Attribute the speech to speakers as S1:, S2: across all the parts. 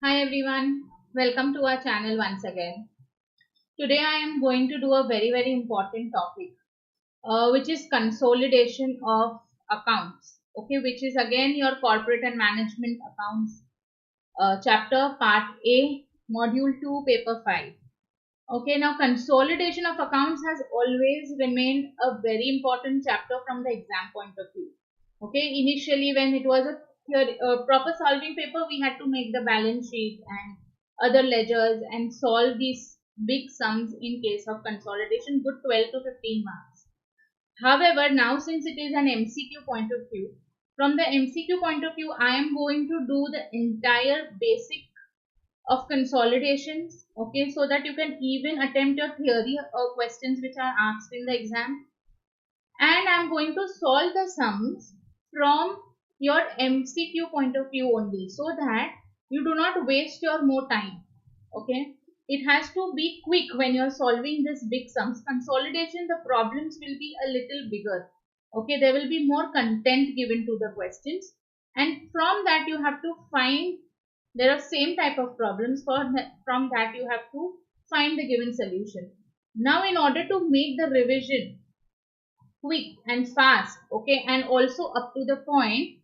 S1: Hi everyone, welcome to our channel once again. Today I am going to do a very important topic which is consolidation of accounts. Okay, which is again your corporate and management accounts chapter part A, module 2, paper 5. Okay, now consolidation of accounts has always remained a very important chapter from the exam point of view. Okay, initially when it was a proper solving paper, we had to make the balance sheet and other ledgers and solve these big sums in case of consolidation, good 12 to 15 marks. However, now since it is an MCQ point of view, from the MCQ point of view, I am going to do the entire basic of consolidations, okay, so that you can even attempt your theory or questions which are asked in the exam. And I'm going to solve the sums from your MCQ point of view only, so that you do not waste your more time. Okay, it has to be quick when you're solving this big sums. Consolidation, the problems will be a little bigger. Okay, there will be more content given to the questions, and from that you have to find, there are same type of problems. From that you have to find the given solution. Now in order to make the revision quick and fast, okay, and also up to the point,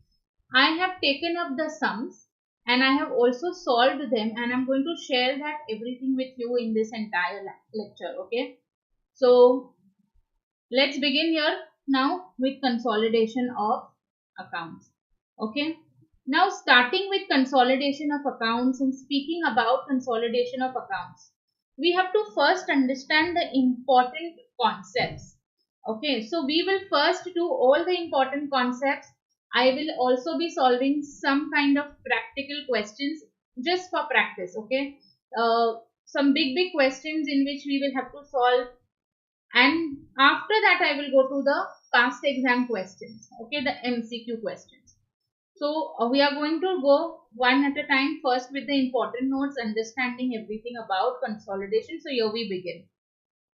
S1: I have taken up the sums and I have also solved them, and I'm going to share that everything with you in this entire lecture. Okay, so let's begin here now with consolidation of accounts. Okay, now starting with consolidation of accounts and speaking about consolidation of accounts, we have to first understand the important concepts. Okay, so we will first do all the important concepts. I will also be solving some kind of practical questions just for practice. Okay, some big questions in which we will have to solve, and after that I will go to the past exam questions. Okay, the MCQ questions. So we are going to go one at a time, first with the important notes, understanding everything about consolidation. So here we begin.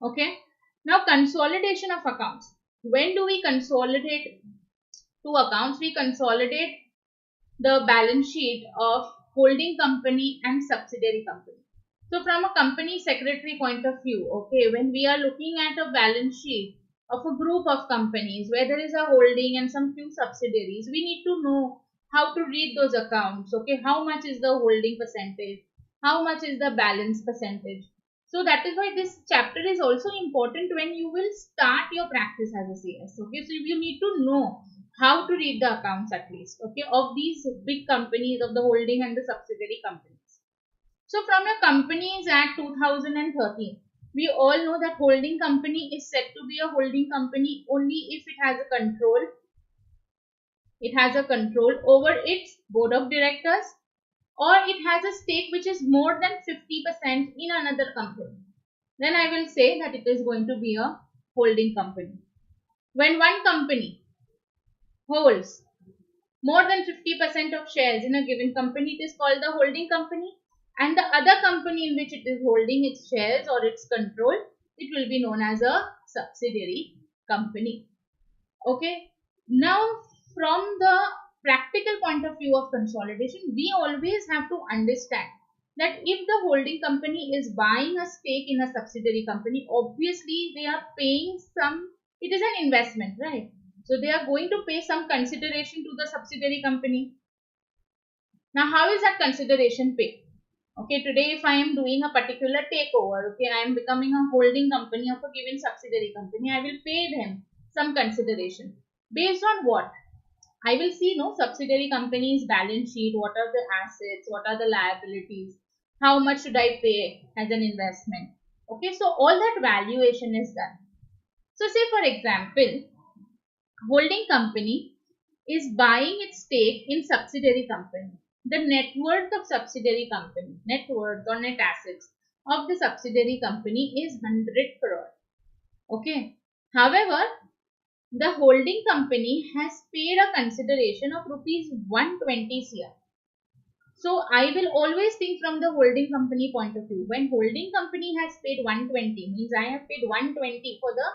S1: Okay, now consolidation of accounts. When do we consolidate two accounts? We consolidate the balance sheet of holding company and subsidiary company. So from a company secretary point of view, okay, when we are looking at a balance sheet of a group of companies where there is a holding and some few subsidiaries, we need to know how to read those accounts. Okay, how much is the holding percentage, how much is the balance percentage. So that is why this chapter is also important when you will start your practice as a CS. Okay, so you need to know how to read the accounts at least, okay, of these big companies, of the holding and the subsidiary companies. So from your Companies Act 2013, we all know that holding company is said to be a holding company only if it has a control. It has a control over its board of directors, or it has a stake which is more than 50% in another company. Then I will say that it is going to be a holding company. When one company holds more than 50% of shares in a given company, it is called the holding company, and the other company in which it is holding its shares or its control, it will be known as a subsidiary company. Okay, now from the practical point of view of consolidation, we always have to understand that if the holding company is buying a stake in a subsidiary company, obviously they are paying some, it is an investment, right? So they are going to pay some consideration to the subsidiary company. Now, how is that consideration paid? Okay, today if I am doing a particular takeover, okay, I am becoming a holding company of a given subsidiary company, I will pay them some consideration. Based on what? I will see no subsidiary company's balance sheet, what are the assets, what are the liabilities, how much should I pay as an investment. Okay, so all that valuation is done. So say for example, holding company is buying its stake in subsidiary company. The net worth of subsidiary company, net worth or net assets of the subsidiary company is 100 crore. Okay. However, the holding company has paid a consideration of rupees 120 crore. So I will always think from the holding company point of view. When holding company has paid 120, means I have paid 120 for the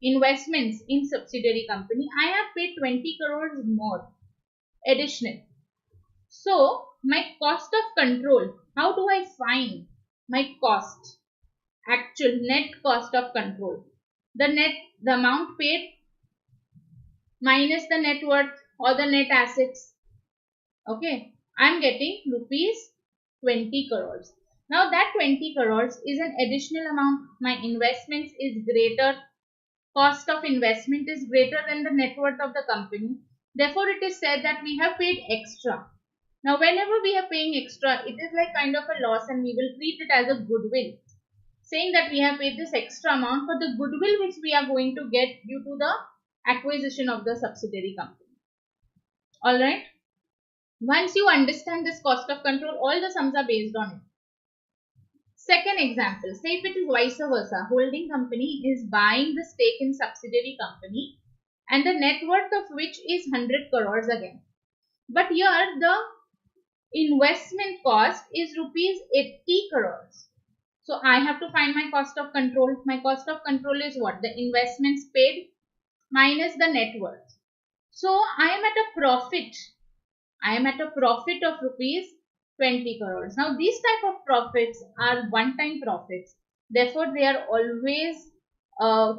S1: investments in subsidiary company, I have paid 20 crores more additional. So my cost of control How do I find my cost, actual net cost of control? The amount paid minus the net worth or the net assets. Okay, I'm getting rupees 20 crores. Now that 20 crores is an additional amount. My investments is greater. Cost of investment is greater than the net worth of the company. Therefore, it is said that we have paid extra. Now, whenever we are paying extra, it is like kind of a loss and we will treat it as a goodwill. Saying that we have paid this extra amount for the goodwill which we are going to get due to the acquisition of the subsidiary company. Alright. Once you understand this cost of control, all the sums are based on it. Second example, say if it is vice versa, holding company is buying the stake in subsidiary company and the net worth of which is 100 crores again. But here the investment cost is rupees 80 crores. So I have to find my cost of control. My cost of control is what? The investments paid minus the net worth. So I am at a profit. I am at a profit of rupees 20 crores. Now these type of profits are one-time profits. Therefore they are always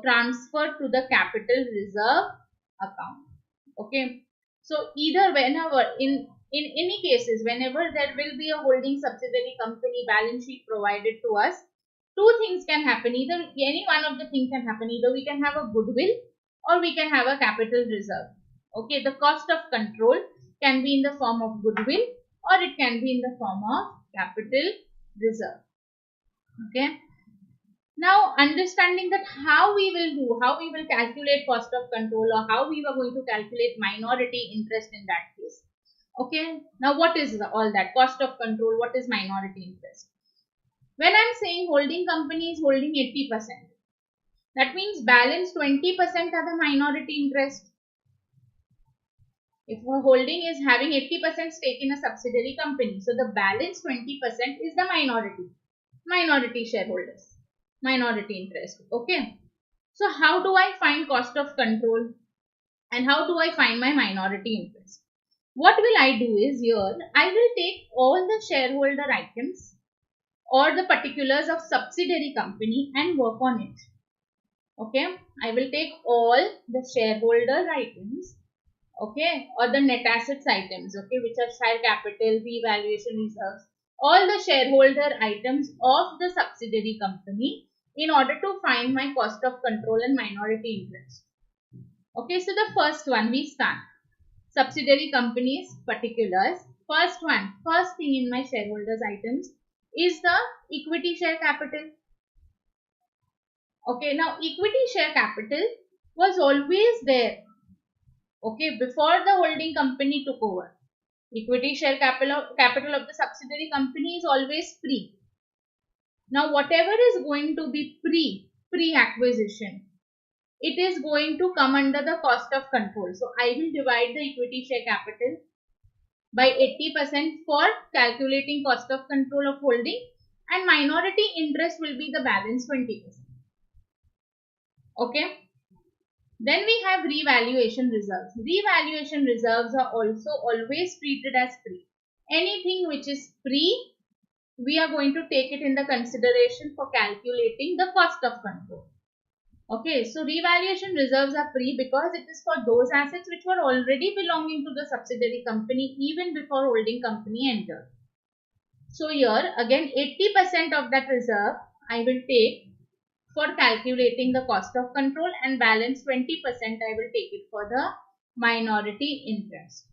S1: transferred to the capital reserve account. Okay. So either whenever in any cases, whenever there will be a holding subsidiary company balance sheet provided to us, two things can happen. Either any one of the things can happen. Either we can have a goodwill or we can have a capital reserve. Okay, the cost of control can be in the form of goodwill or it can be in the form of capital reserve. Okay. Now understanding that how we will calculate cost of control or how we were going to calculate minority interest in that case. Okay. Now what is all that? Cost of control, what is minority interest? When I'm saying holding company is holding 80%, that means balance 20% are the minority interest. If a holding is having 80% stake in a subsidiary company, so the balance 20% is the minority shareholders, minority interest. Okay. So how do I find cost of control and how do I find my minority interest? What will I do is here, I will take all the shareholder items or the particulars of subsidiary company and work on it. Okay. I will take all the shareholder items, okay, or the net assets items, okay, which are share capital, revaluation reserves, all the shareholder items of the subsidiary company in order to find my cost of control and minority interest. Okay, so the first one we start. Subsidiary companies particulars. First thing in my shareholders items is the equity share capital. Okay, now equity share capital was always there. Okay, before the holding company took over. Equity share capital of the subsidiary company is always free. Now whatever is going to be pre-acquisition, it is going to come under the cost of control. So I will divide the equity share capital by 80% for calculating cost of control of holding and minority interest will be the balance 20%. Okay. Then we have revaluation reserves. Revaluation reserves are also always treated as free. Anything which is free, we are going to take it in the consideration for calculating the cost of control. Okay, so revaluation reserves are free because it is for those assets which were already belonging to the subsidiary company even before holding company entered. So here again 80% of that reserve I will take for calculating the cost of control and balance 20% I will take it for the minority interest.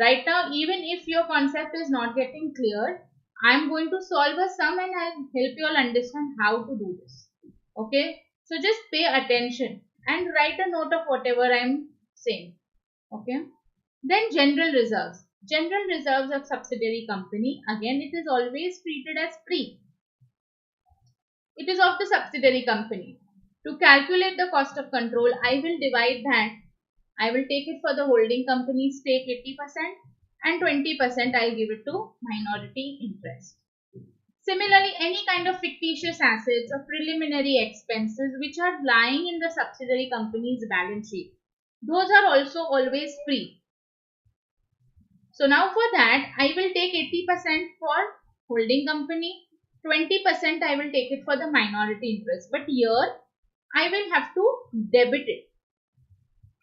S1: Right now, even if your concept is not getting clear, I am going to solve a sum and I'll help you all understand how to do this. Okay. So just pay attention and write a note of whatever I am saying. Okay. Then general reserves. General reserves of subsidiary company. Again, it is always treated as free. It is of the subsidiary company. To calculate the cost of control, I will divide that. I will take it for the holding company stake 80% and 20% I will give it to minority interest. Similarly, any kind of fictitious assets or preliminary expenses which are lying in the subsidiary company's balance sheet, those are also always free. So now for that, I will take 80% for holding company, 20% I will take it for the minority interest. But here I will have to debit it.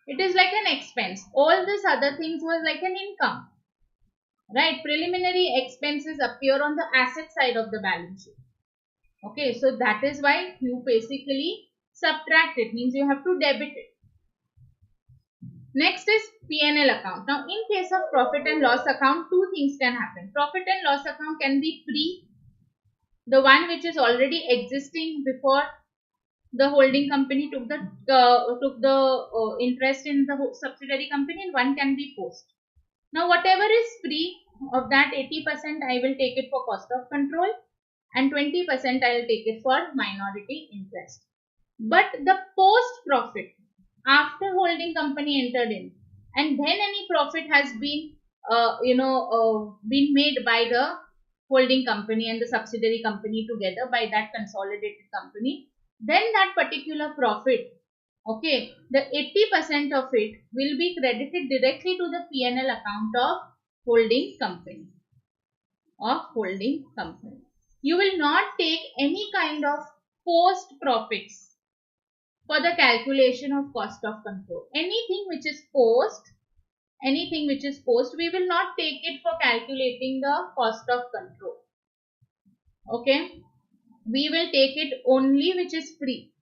S1: It is like an expense. All this other things was like an income. Right? Preliminary expenses appear on the asset side of the balance sheet. Okay, so that is why you basically subtract it, means you have to debit it. Next is P&L account. Now, in case of profit and loss account, two things can happen. Profit and loss account can be pre, the one which is already existing before the holding company took the interest in the subsidiary company, and one can be post. Now, whatever is pre, of that 80% I will take it for cost of control and 20% I will take it for minority interest. But the post profit, after holding company entered in, and then any profit has been been made by the holding company and the subsidiary company together, by that consolidated company, then that particular profit, okay, the 80% of it will be credited directly to the P&L account of holding company. You will not take any kind of post profits for the calculation of cost of control. Anything which is post, we will not take it for calculating the cost of control. Okay, we will take it only which is pre.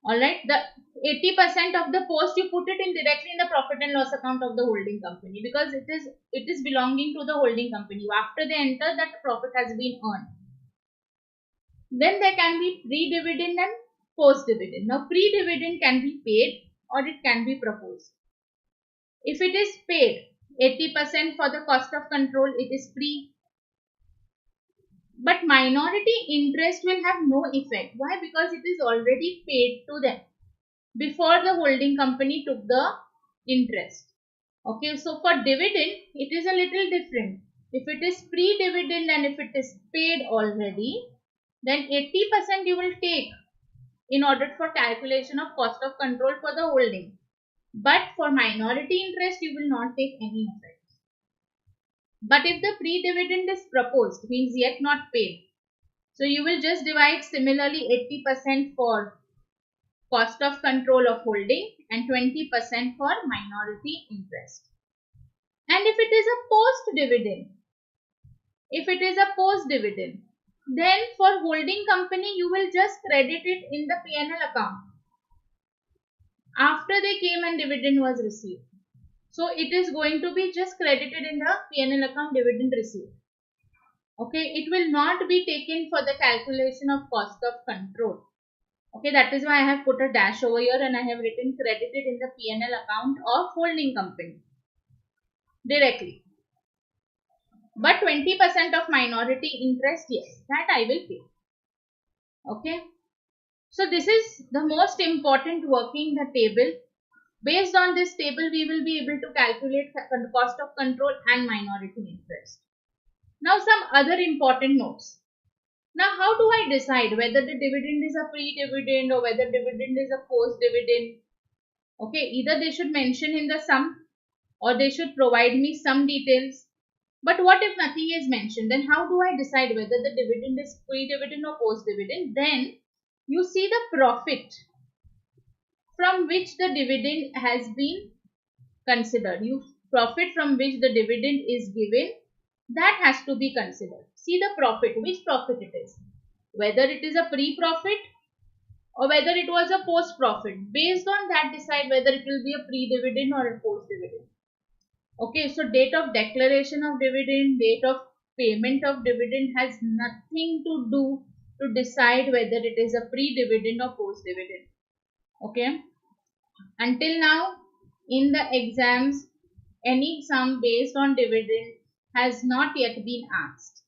S1: Alright, the 80% of the post you put it in directly in the profit and loss account of the holding company, because it is belonging to the holding company. After they enter, that profit has been earned. Then there can be pre-dividend and post-dividend. Now, pre-dividend can be paid or it can be proposed. If it is paid, 80% for the cost of control, it is pre. But minority interest will have no effect. Why? Because it is already paid to them before the holding company took the interest. Okay, so for dividend, it is a little different. If it is pre-dividend and if it is paid already, then 80% you will take in order for calculation of cost of control for the holding. But for minority interest, you will not take any effect. But if the pre-dividend is proposed, means yet not paid, so you will just divide similarly 80% for cost of control of holding and 20% for minority interest. And if it is a post dividend, then for holding company you will just credit it in the P&L account after they came and dividend was received. So it is going to be just credited in the P&L account, dividend received. Okay, it will not be taken for the calculation of cost of control. Okay, that is why I have put a dash over here and I have written credited in the P&L account of holding company directly. But 20% of minority interest, yes, that I will pay. Okay, so this is the most important working the table. Based on this table, we will be able to calculate cost of control and minority interest. Now, some other important notes. Now, how do I decide whether the dividend is a pre-dividend or whether dividend is a post-dividend? Okay, either they should mention in the sum or they should provide me some details. But what if nothing is mentioned? Then how do I decide whether the dividend is pre-dividend or post-dividend? Then you see the profit from which the dividend has been considered. Profit from which the dividend is given, that has to be considered. See the profit, which profit it is. Whether it is a pre-profit or whether it was a post-profit. Based on that, decide whether it will be a pre-dividend or a post-dividend. Okay, so date of declaration of dividend, date of payment of dividend has nothing to do to decide whether it is a pre-dividend or post-dividend. Okay, until now in the exams, any sum based on dividend has not yet been asked.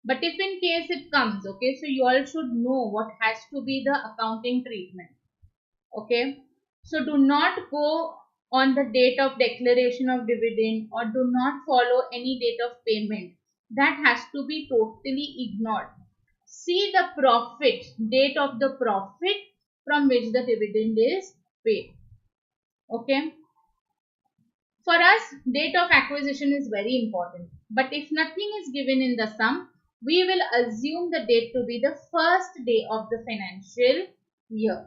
S1: But if in case it comes, okay, so you all should know what has to be the accounting treatment. Okay, so do not go on the date of declaration of dividend or do not follow any date of payment. That has to be totally ignored. See the profit, date of the profit from which the dividend is paid. Okay, for us, date of acquisition is very important. But if nothing is given in the sum, we will assume the date to be the first day of the financial year.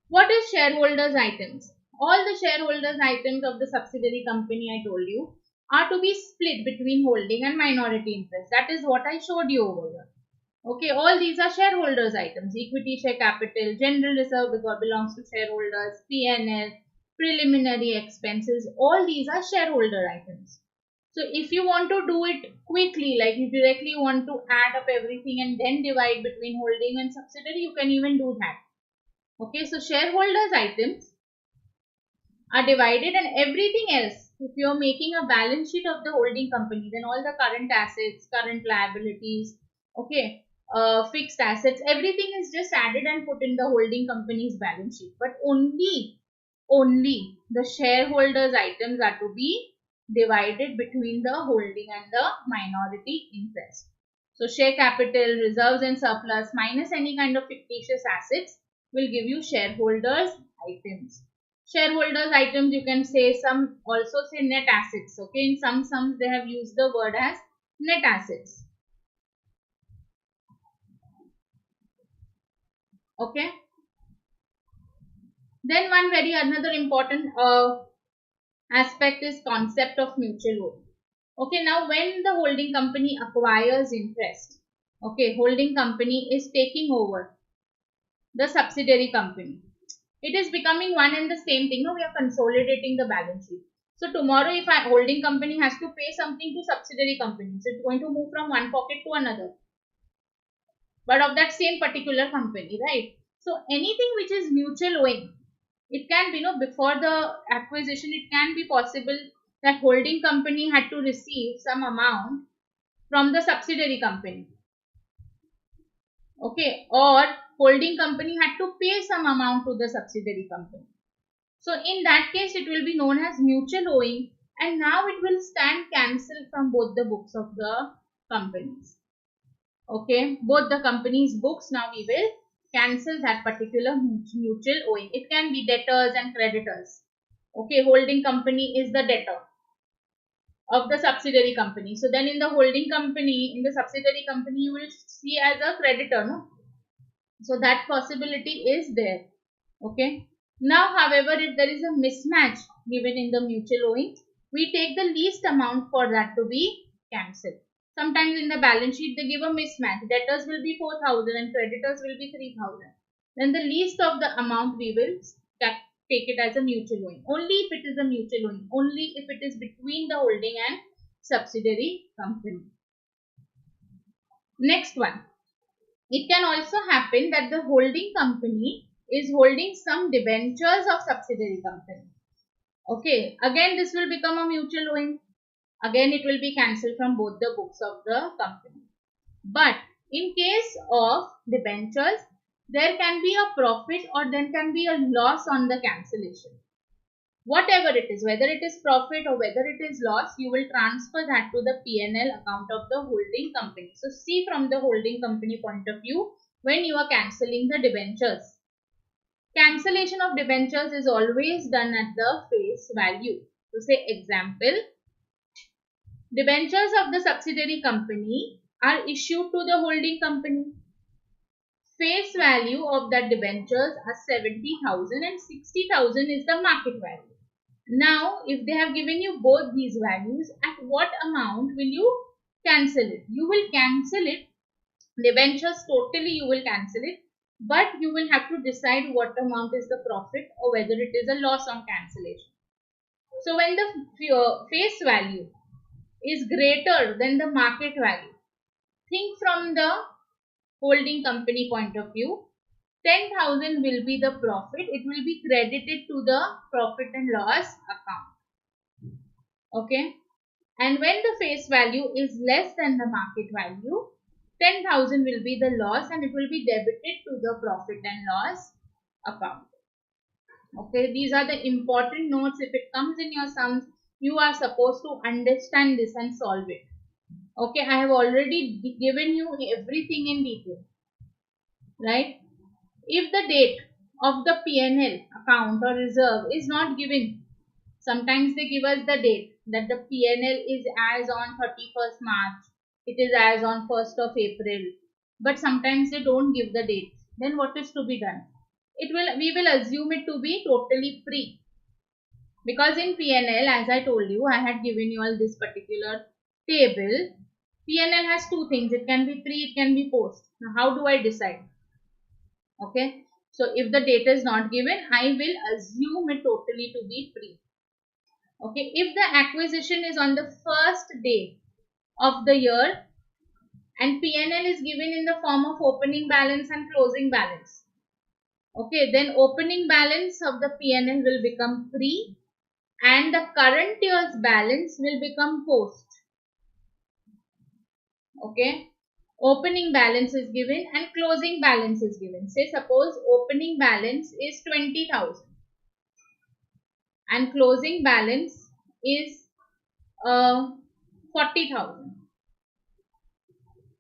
S1: What is shareholders items? All the shareholders items of the subsidiary company, I told you, are to be split between holding and minority interest. That is what I showed you over here. Okay, all these are shareholders items. Equity, share capital, general reserve because belongs to shareholders, P&L, preliminary expenses, all these are shareholder items. So if you want to do it quickly, like you directly want to add up everything and then divide between holding and subsidiary, you can even do that. Okay, so shareholders items are divided, and everything else, if you are making a balance sheet of the holding company, then all the current assets, current liabilities, okay, fixed assets, everything is just added and put in the holding company's balance sheet. But only the shareholders items are to be divided between the holding and the minority interest. So share capital, reserves and surplus minus any kind of fictitious assets will give you shareholders items. Shareholders items, you can say, some also say net assets. Okay, in some sums they have used the word as net assets. Okay, then one very another important aspect is concept of mutual owing. Okay, now when the holding company acquires interest, okay, holding company is taking over the subsidiary company. It is becoming one and the same thing. No, we are consolidating the balance sheet. So tomorrow if a holding company has to pay something to subsidiary companies, it's going to move from one pocket to another, but of that same particular company, right? So anything which is mutual owing, it can be, before the acquisition, it can be possible that holding company had to receive some amount from the subsidiary company. Okay, or holding company had to pay some amount to the subsidiary company. So in that case, it will be known as mutual owing, and now it will stand cancelled from both the books of the companies. Okay, both the companies' books, now we will cancel that particular mutual owing. It can be debtors and creditors. Okay, holding company is the debtor of the subsidiary company. So then in the holding company, in the subsidiary company, you will see as a creditor, no? So that possibility is there. Okay. Now, however, if there is a mismatch given in the mutual owing, we take the least amount for that to be cancelled. Sometimes in the balance sheet, they give a mismatch. Debtors will be 4,000 and creditors will be 3,000. Then the least of the amount we will take it as a mutual owing. Only if it is a mutual owing. Only if it is between the holding and subsidiary company. Next one. It can also happen that the holding company is holding some debentures of subsidiary company. Okay, again this will become a mutual owing. Again it will be cancelled from both the books of the company. But in case of debentures, there can be a profit or there can be a loss on the cancellation. Whatever it is, whether it is profit or whether it is loss, you will transfer that to the P&L account of the holding company. So see from the holding company point of view when you are cancelling the debentures. Cancellation of debentures is always done at the face value. So say example, debentures of the subsidiary company are issued to the holding company. Face value of that debentures are 70,000 and 60,000 is the market value. Now, if they have given you both these values, at what amount will you cancel it? You will cancel it. Debentures totally you will cancel it, but you will have to decide what amount is the profit or whether it is a loss on cancellation. So, when the face value is greater than the market value, think from the holding company point of view, 10,000 will be the profit. It will be credited to the profit and loss account. Okay. And when the face value is less than the market value, 10,000 will be the loss and it will be debited to the profit and loss account. Okay. These are the important notes. If it comes in your sums, you are supposed to understand this and solve it. Okay. I have already given you everything in detail. Right. If the date of the P&L account or reserve is not given, sometimes they give us the date that the P&L is as on 31st March it is as on 1st of April, but sometimes they don't give the date. Then what is to be done? We will assume it to be totally free, because in P&L, as I told you, I had given you all this particular table. P&L has two things. It can be pre, it can be post. Now how do I decide? Okay, so if the data is not given, I will assume it totally to be free. Okay, if the acquisition is on the first day of the year and P&L is given in the form of opening balance and closing balance, okay, then opening balance of the P&L will become free and the current year's balance will become post. Okay, opening balance is given and closing balance is given. Say suppose opening balance is 20,000 and closing balance is 40,000.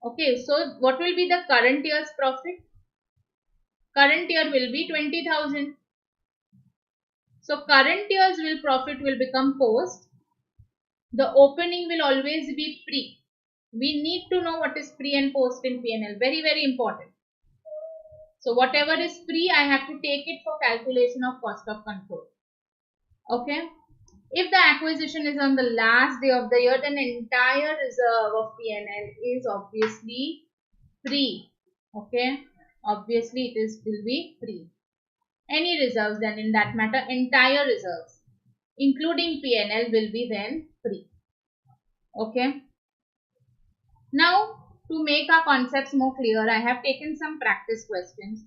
S1: Okay, so what will be the current year's profit? Current year will be 20,000. So current year's profit will become post. The opening will always be pre. We need to know what is pre and post in P&L. Very, very important. So whatever is pre, I have to take it for calculation of cost of control. Okay. If the acquisition is on the last day of the year, then entire reserve of P&L is obviously free. Okay. Obviously, will be free. Any reserves then in that matter, entire reserves, including P&L, will be then free. Okay. Now, to make our concepts more clear, I have taken some practice questions.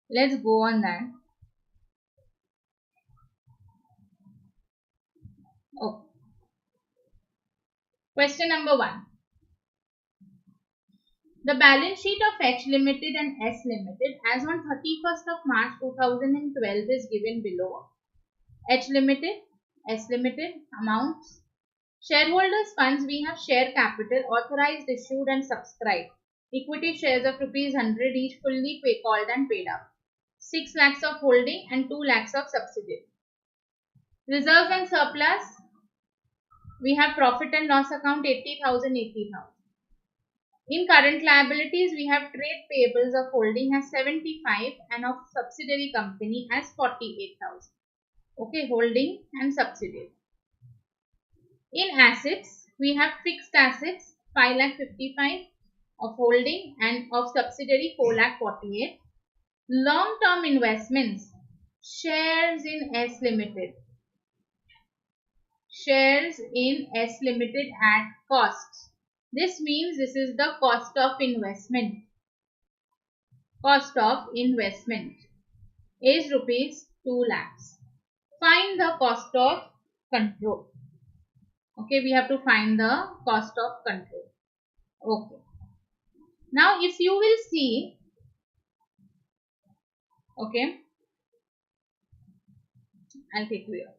S1: Let's go on that. Okay. Question number 1. The balance sheet of H Limited and S Limited as on 31st of March 2012 is given below. H Limited, S Limited, amounts. Shareholders funds, we have share capital, authorized, issued and subscribed. Equity shares of ₹100 each, fully called and paid up. 6 lakhs of holding and 2 lakhs of subsidiary. Reserves and surplus, we have profit and loss account 80,000, 80,000. In current liabilities, we have trade payables of holding as 75 and of subsidiary company as 48,000. Okay, holding and subsidiary. In assets, we have fixed assets 5,55,000 of holding and of subsidiary 4,48,000. Long-term investments, shares in S Limited. Shares in S Limited at cost. This means this is the cost of investment. Cost of investment is rupees 2 lakhs. Find the cost of control. Okay, we have to find the cost of control. Okay. Now, if you will see, okay, I'll take you here.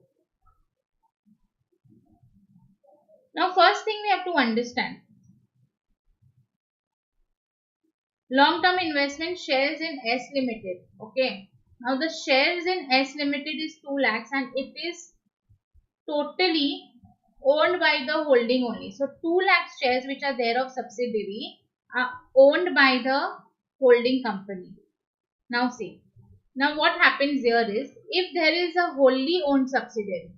S1: Now, first thing we have to understand. Long-term investment, shares in S Limited. Okay. Now, the shares in S Limited is 2 lakhs and it is totally owned by the holding only. So 2 lakh shares which are there of subsidiary are owned by the holding company. Now see, now what happens here is, if there is a wholly owned subsidiary,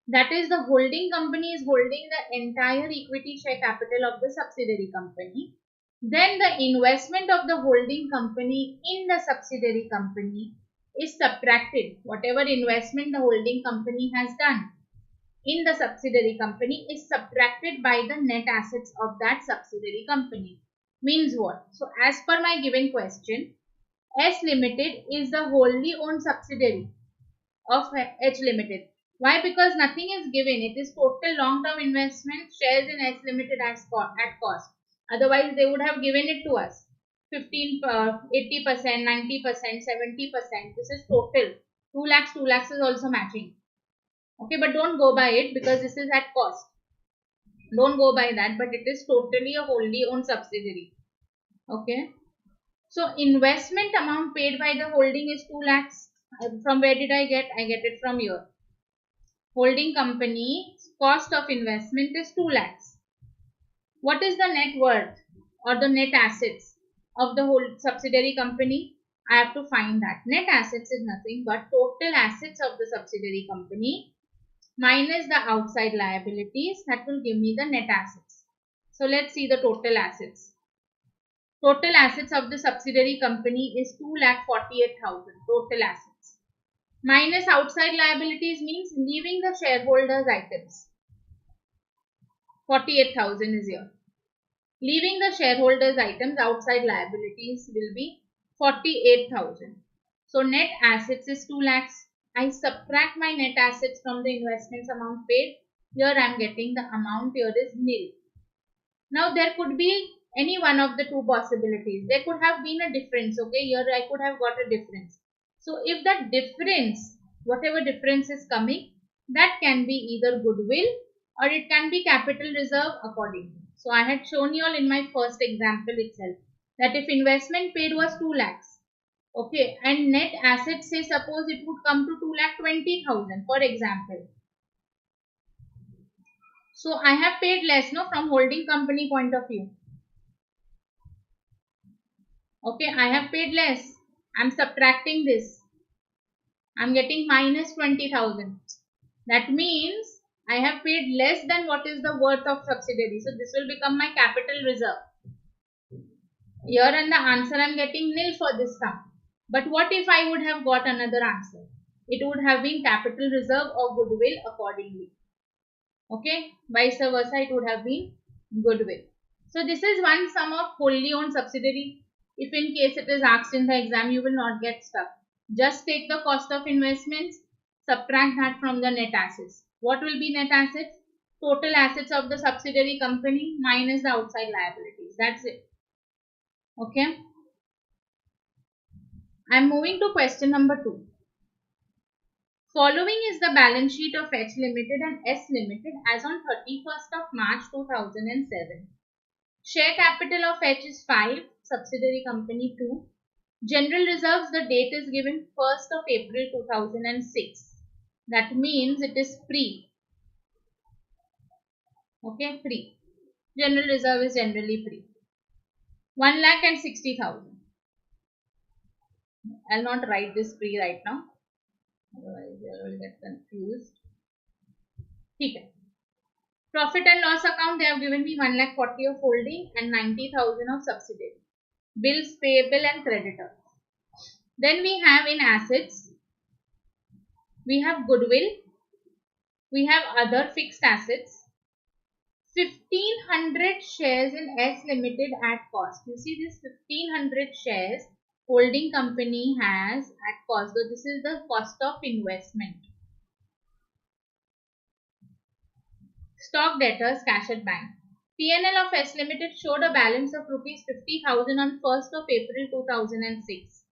S1: that is the holding company is holding the entire equity share capital of the subsidiary company, then the investment of the holding company in the subsidiary company is subtracted. Whatever investment the holding company has done in the subsidiary company is subtracted by the net assets of that subsidiary company. Means what? So as per my given question, S Limited is the wholly owned subsidiary of H Limited. Why? Because nothing is given. It is total long-term investment, shares in S Limited at cost. Otherwise, they would have given it to us. 80%, 90%, 70%. This is total. 2 lakhs is also matching. Okay, but don't go by it because this is at cost. Don't go by that, but it is totally a wholly owned subsidiary. Okay. So, investment amount paid by the holding is 2 lakhs. From where did I get? I get it from here. Holding company cost of investment is 2 lakhs. What is the net worth or the net assets of the whole subsidiary company? I have to find that. Net assets is nothing but total assets of the subsidiary company minus the outside liabilities. That will give me the net assets. So let's see the total assets. Total assets of the subsidiary company is 2,48,000 total assets. Minus outside liabilities means leaving the shareholders items. 48,000 is here. Leaving the shareholders items, outside liabilities will be 48,000. So net assets is 2 lakhs. I subtract my net assets from the investments amount paid. Here I am getting the amount here is nil. Now there could be any one of the two possibilities. There could have been a difference. Okay, here I could have got a difference. So if that difference, whatever difference is coming, that can be either goodwill or it can be capital reserve accordingly. So I had shown you all in my first example itself that if investment paid was 2 lakhs, okay, and net assets, say suppose it would come to 2,20,000 for example. So I have paid less, no, from holding company point of view. Okay, I have paid less. I am subtracting this. I am getting minus 20,000. That means I have paid less than what is the worth of subsidiary. So this will become my capital reserve. Here and the answer I am getting nil for this sum. But what if I would have got another answer? It would have been capital reserve or goodwill accordingly. Okay, vice versa it would have been goodwill. So this is one sum of wholly owned subsidiary. If in case it is asked in the exam, you will not get stuck. Just take the cost of investments, subtract that from the net assets. What will be net assets? Total assets of the subsidiary company minus the outside liabilities. That's it. Okay. I am moving to question number 2. Following is the balance sheet of H Limited and S Limited as on 31st of March 2007. Share capital of H is 5, subsidiary company 2. General reserves, the date is given 1st of April 2006. That means it is free. Okay, free. General reserve is generally free. 1,60,000. I'll not write this free right now. Otherwise, I will get confused. Okay. Profit and loss account, they have given me 1,40,000 of holding and 90,000 of subsidiary. Bills payable and creditors. Then we have in assets, we have goodwill, we have other fixed assets, 1,500 shares in S Limited at cost. You see this 1,500 shares holding company has at cost. So this is the cost of investment. Stock debtors, cash at bank. P&L of S Limited showed a balance of rupees 50,000 on 1st of April 2006.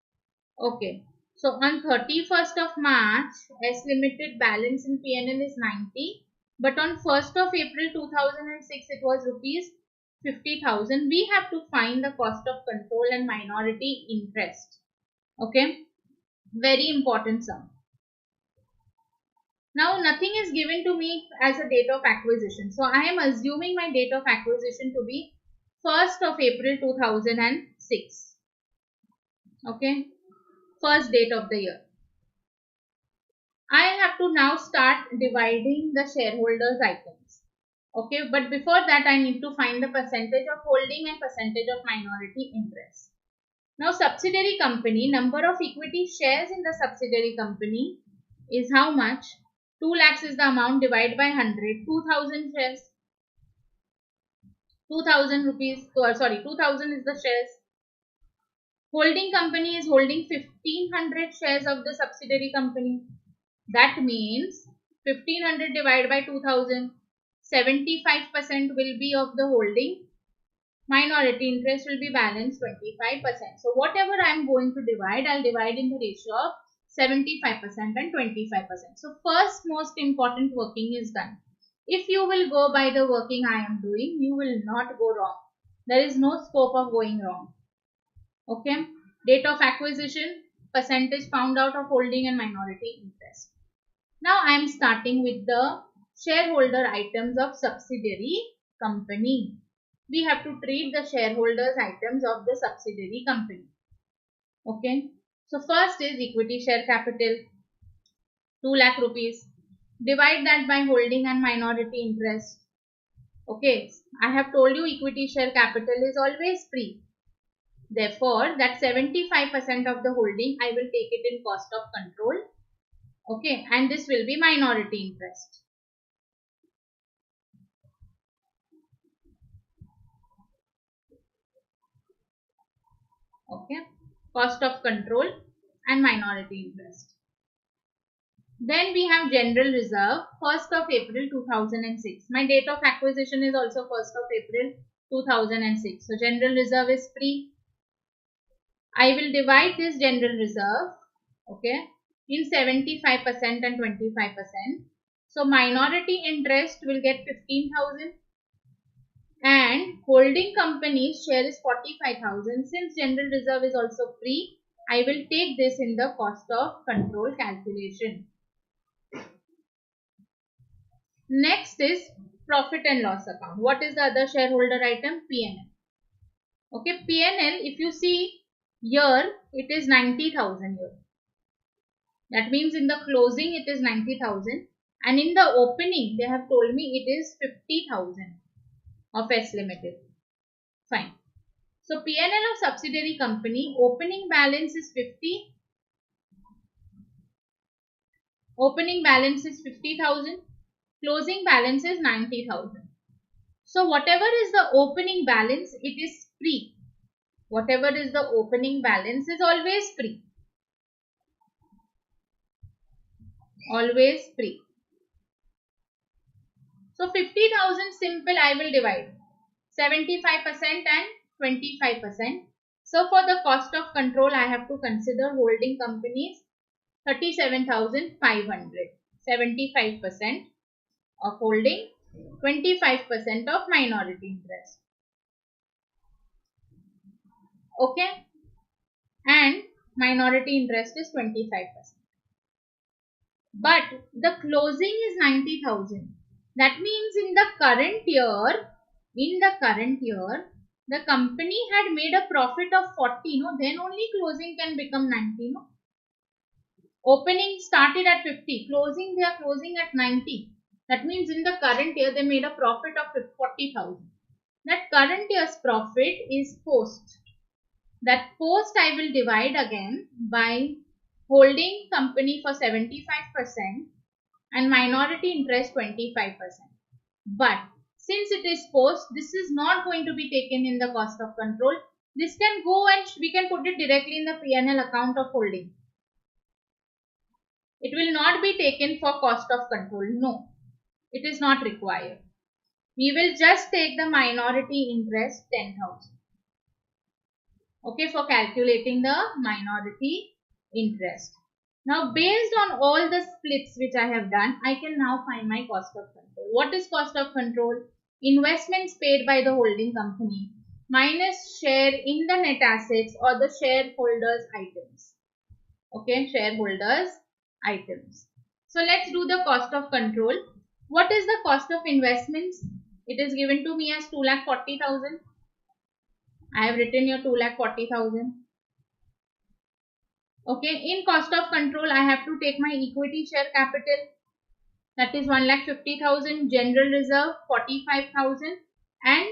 S1: Okay. So on 31st of March, S Limited balance in P&L is 90. But on 1st of April 2006, it was rupees 50,000. We have to find the cost of control and minority interest. Okay. Very important sum. Now nothing is given to me as a date of acquisition. So I am assuming my date of acquisition to be 1st of April 2006. Okay. First date of the year. I have to now start dividing the shareholders items. Okay. But before that I need to find the percentage of holding and percentage of minority interest. Now subsidiary company, number of equity shares in the subsidiary company is how much? 2 lakhs is the amount, divided by 100, 2,000 shares, 2,000 rupees, 2,000 is the shares. Holding company is holding 1,500 shares of the subsidiary company. That means 1,500 divided by 2,000, 75% will be of the holding. Minority interest will be balanced 25%. So whatever I am going to divide, I'll divide in the ratio of 75% and 25%. So first most important working is done. If you will go by the working I am doing, you will not go wrong. There is no scope of going wrong. Okay. Date of acquisition, percentage found out of holding and minority interest. Now I am starting with the shareholder items of subsidiary company. we have to treat the shareholders items of the subsidiary company. Okay. So first is equity share capital, 2 lakh rupees. Divide that by holding and minority interest. Okay. I have told you equity share capital is always free. Therefore, that 75% of the holding, I will take it in cost of control. Okay. And this will be minority interest. Okay. Cost of control and minority interest. Then we have general reserve, 1st of April 2006. My date of acquisition is also 1st of April 2006. So general reserve is free. I will divide this general reserve, okay, in 75% and 25%. So minority interest will get 15,000 and holding company's share is 45,000. Since general reserve is also free, I will take this in the cost of control calculation. Next is profit and loss account. What is the other shareholder item? P&L. Okay, P&L, if you see here, it is 90,000 here. That means in the closing it is 90,000 and in the opening they have told me it is 50,000 of S Limited. Fine. So P&L of subsidiary company, opening balance is 50. Opening balance is 50,000. Closing balance is 90,000. So whatever is the opening balance, it is free. Whatever is the opening balance is always free. Always free. So 50,000 simple I will divide 75% and 25%. So for the cost of control I have to consider holding companies 37,500. 75% of holding, 25% of minority interest. Okay. And minority interest is 25%. But the closing is 90,000. That means in the current year, the company had made a profit of 40, no? Then only closing can become 90, no? Opening started at 50, closing they are closing at 90. That means in the current year they made a profit of 40,000. That current year's profit is post. That post I will divide again by holding company for 75% and minority interest 25%. But since it is post, this is not going to be taken in the cost of control. This can go and we can put it directly in the P&L account of holding. It will not be taken for cost of control. No, it is not required. We will just take the minority interest 10,000. Okay, for calculating the minority interest. Now, based on all the splits which I have done, I can now find my cost of control. What is cost of control? Investments paid by the holding company minus share in the net assets or the shareholders items. Okay, shareholders items. So, let's do the cost of control. What is the cost of investments? It is given to me as 2,40,000. I have written here 2,40,000. Okay, in cost of control, I have to take my equity share capital. That is 1,50,000. General reserve 45,000. And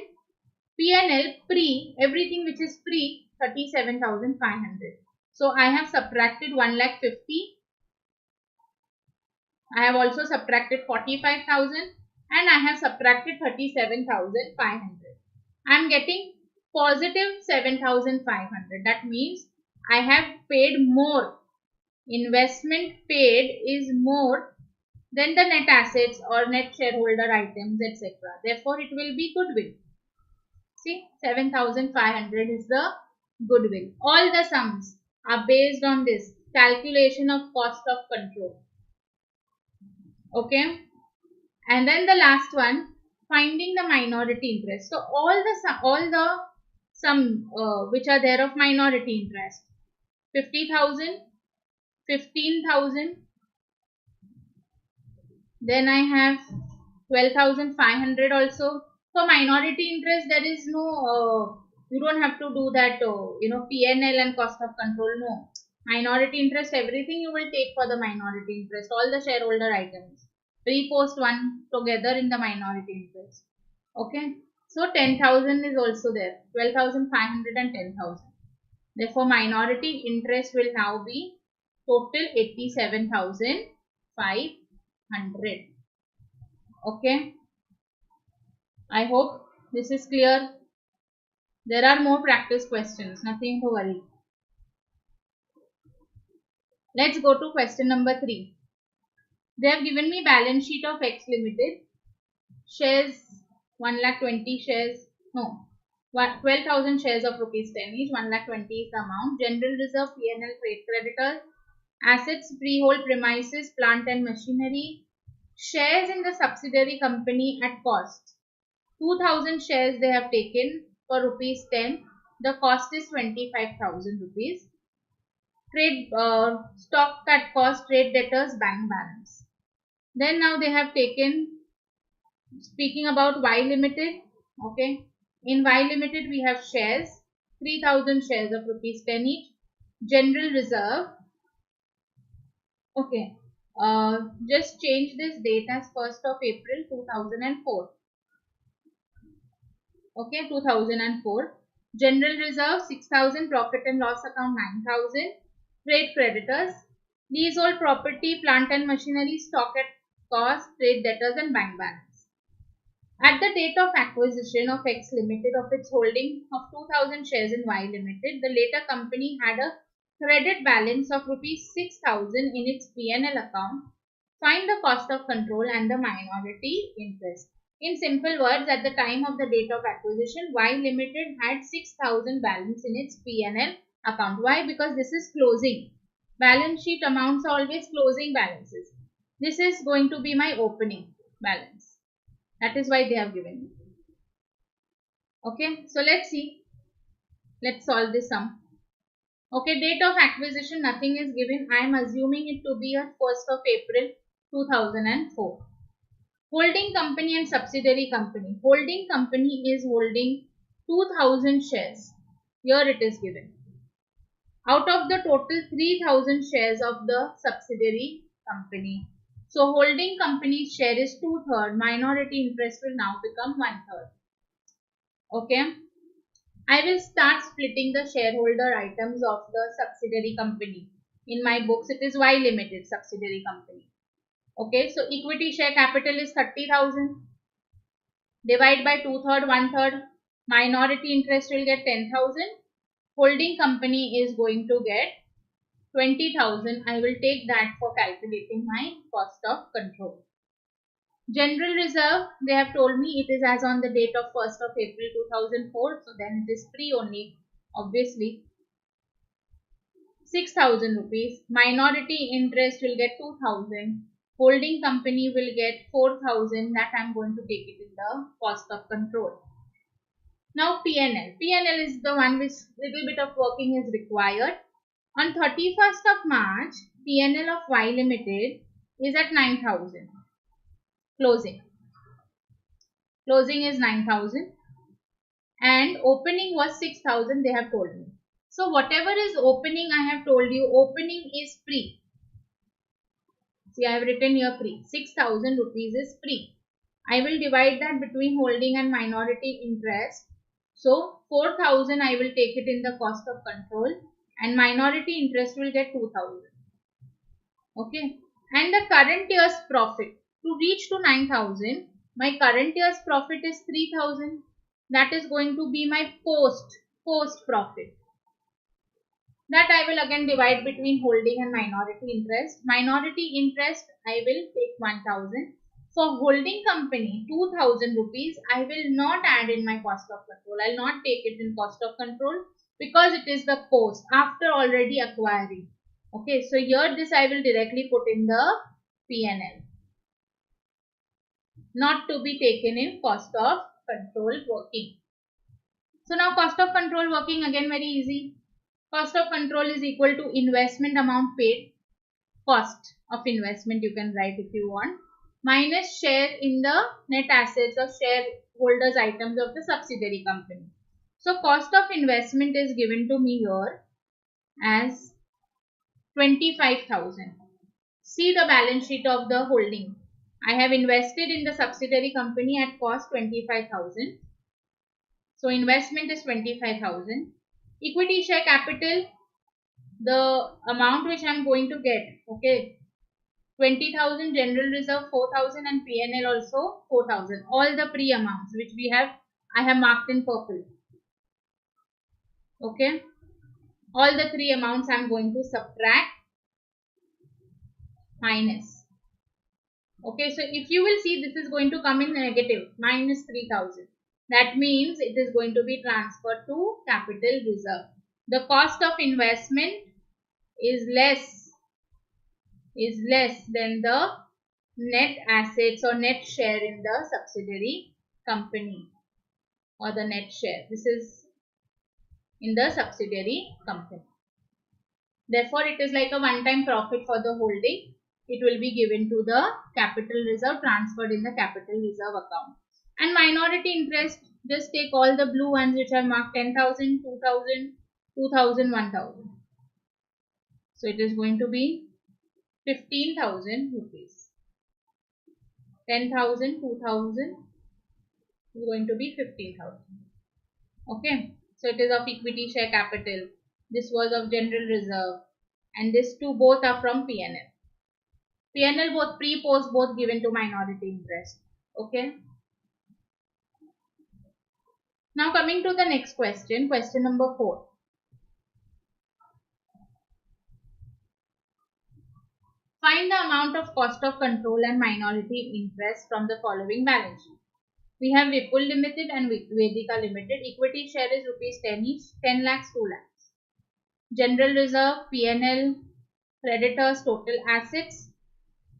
S1: P&L pre, everything which is pre, 37,500. So I have subtracted 1,50,000. I have also subtracted 45,000 and I have subtracted 37,500. I am getting positive 7,500. That means I have paid more. Investment paid is more than the net assets or net shareholder items, etc. Therefore, it will be goodwill. See, 7,500 is the goodwill. All the sums are based on this calculation of cost of control. Okay. And then the last one, finding the minority interest. So all the sum which are there of minority interest, 50,000, 15,000, then I have 12,500 also, For minority interest, there is no, you don't have to do that, P&L and cost of control. No. Minority interest, everything you will take for the minority interest, all the shareholder items. Pre-post one together in the minority interest. Okay. So 10,000 is also there. 12,500 and 10,000. Therefore, minority interest will now be total 87,500. Okay. I hope this is clear. There are more practice questions, nothing to worry. Let's go to question number 3. They have given me balance sheet of X Limited. Shares 1,20,000 shares. No, 12,000 shares of rupees 10 each. 1,20,000 is the amount. General reserve, P&L, trade creditors. Assets, freehold premises, plant and machinery. Shares in the subsidiary company at cost. 2,000 shares they have taken for rupees 10. The cost is 25,000 rupees. Trade stock at cost, trade debtors, bank balance. Then now they have taken, speaking about Y Limited. Okay, in Y Limited we have shares, 3,000 shares of rupees 10 each. General reserve. Okay, just change this date as 1st of April 2004. Okay, 2004. General reserve 6,000, profit and loss account 9,000. Trade creditors, leasehold property, plant and machinery, stock at cost, trade debtors and bank balance. At the date of acquisition of X Limited of its holding of 2,000 shares in Y Limited, the later company had a credit balance of rupees 6,000 in its P&L account. Find the cost of control and the minority interest. In simple words, at the time of the date of acquisition, Y Limited had 6,000 balance in its P&L account. Why? Because this is closing. Balance sheet amounts are always closing balances. This is going to be my opening balance. That is why they have given me. Okay, so let's see. Let's solve this sum. Okay, date of acquisition, nothing is given. I am assuming it to be on 1st of April 2004. Holding company and subsidiary company. Holding company is holding 2,000 shares. Here it is given. Out of the total 3,000 shares of the subsidiary company. So holding company's share is 2/3. Minority interest will now become 1/3. Okay. I will start splitting the shareholder items of the subsidiary company. In my books, it is Y Limited subsidiary company. Okay. So equity share capital is 30,000. Divide by 2/3, 1/3. Minority interest will get 10,000. Holding company is going to get 20,000. I will take that for calculating my cost of control. General reserve, they have told me it is as on the date of 1st of April 2004. So then it is free only, obviously. 6,000 rupees. Minority interest will get 2,000. Holding company will get 4,000. That I am going to take it in the cost of control. Now P&L. P&L is the one which little bit of working is required. On 31st of March, P&L of Y Limited is at 9,000. Closing. Closing is 9,000. And opening was 6,000 they have told me. So whatever is opening, I have told you, opening is free. See, I have written here free. 6,000 rupees is free. I will divide that between holding and minority interest. So 4,000 I will take it in the cost of control and minority interest will get 2,000. Okay. And the current year's profit to reach to 9,000, my current year's profit is 3,000. That is going to be my post profit. That I will again divide between holding and minority interest. Minority interest I will take 1,000. For holding company, 2,000 rupees, I will not add in my cost of control. I will not take it in cost of control because it is the post after already acquiring. Okay, so here this I will directly put in the P&L. Not to be taken in cost of control working. So now cost of control working, again very easy. Cost of control is equal to investment amount paid. Cost of investment you can write if you want. minus share in the net assets of shareholders items of the subsidiary company. So cost of investment is given to me here as 25,000. See the balance sheet of the holding. I have invested in the subsidiary company at cost 25,000. So investment is 25,000. Equity share capital, the amount which I am going to get, okay, 20,000, general reserve 4,000 and P&L also 4,000. All the pre amounts which I have marked in purple. Okay. All the three amounts I am going to subtract minus. Okay. So if you will see, this is going to come in negative, minus 3,000. That means it is going to be transferred to capital reserve. The cost of investment is less than the net assets or net share in the subsidiary company, or the net share. This is in the subsidiary company. Therefore, it is like a one-time profit for the holding. It will be given to the capital reserve, transferred in the capital reserve account. And minority interest, just take all the blue ones which are marked 10,000, 2,000, 2,000, 1,000. So it is going to be 15,000 rupees. 10,000, 2,000 is going to be 15,000. Okay. So it is of equity share capital. This was of general reserve. And these two both are from P&L. P&L both pre-post both given to minority interest. Okay. Now coming to the next question. Question number 4. Find the amount of cost of control and minority interest from the following balance sheet. We have Vipul Limited and Vedika Limited. Equity share is rupees 10 each, 10 lakhs, 2 lakhs. General reserve, P&L, creditors, total assets.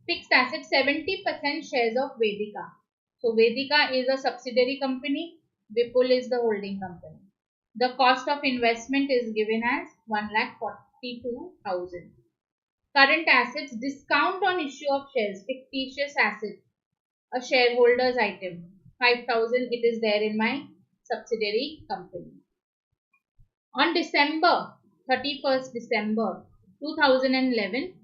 S1: Fixed assets, 70% shares of Vedika. So Vedika is a subsidiary company. Vipul is the holding company. The cost of investment is given as 1,42,000. Current assets, discount on issue of shares, fictitious asset, a shareholders item, 5,000. It is there in my subsidiary company. On December 31st, December 2011,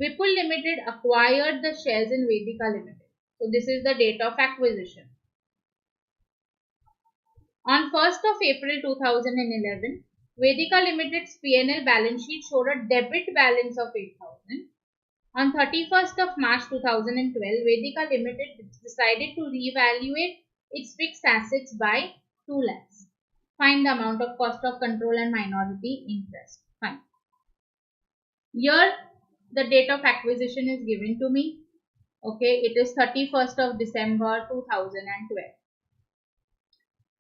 S1: Vipul Limited acquired the shares in Vedika Limited. So this is the date of acquisition. On 1st of April 2011, Vedika Limited's P&L balance sheet showed a debit balance of 8,000. On 31st of March 2012, Vedika Limited decided to reevaluate its fixed assets by 2 lakhs. Find the amount of cost of control and minority interest. Fine. Here the date of acquisition is given to me. Okay, it is 31st of December 2012.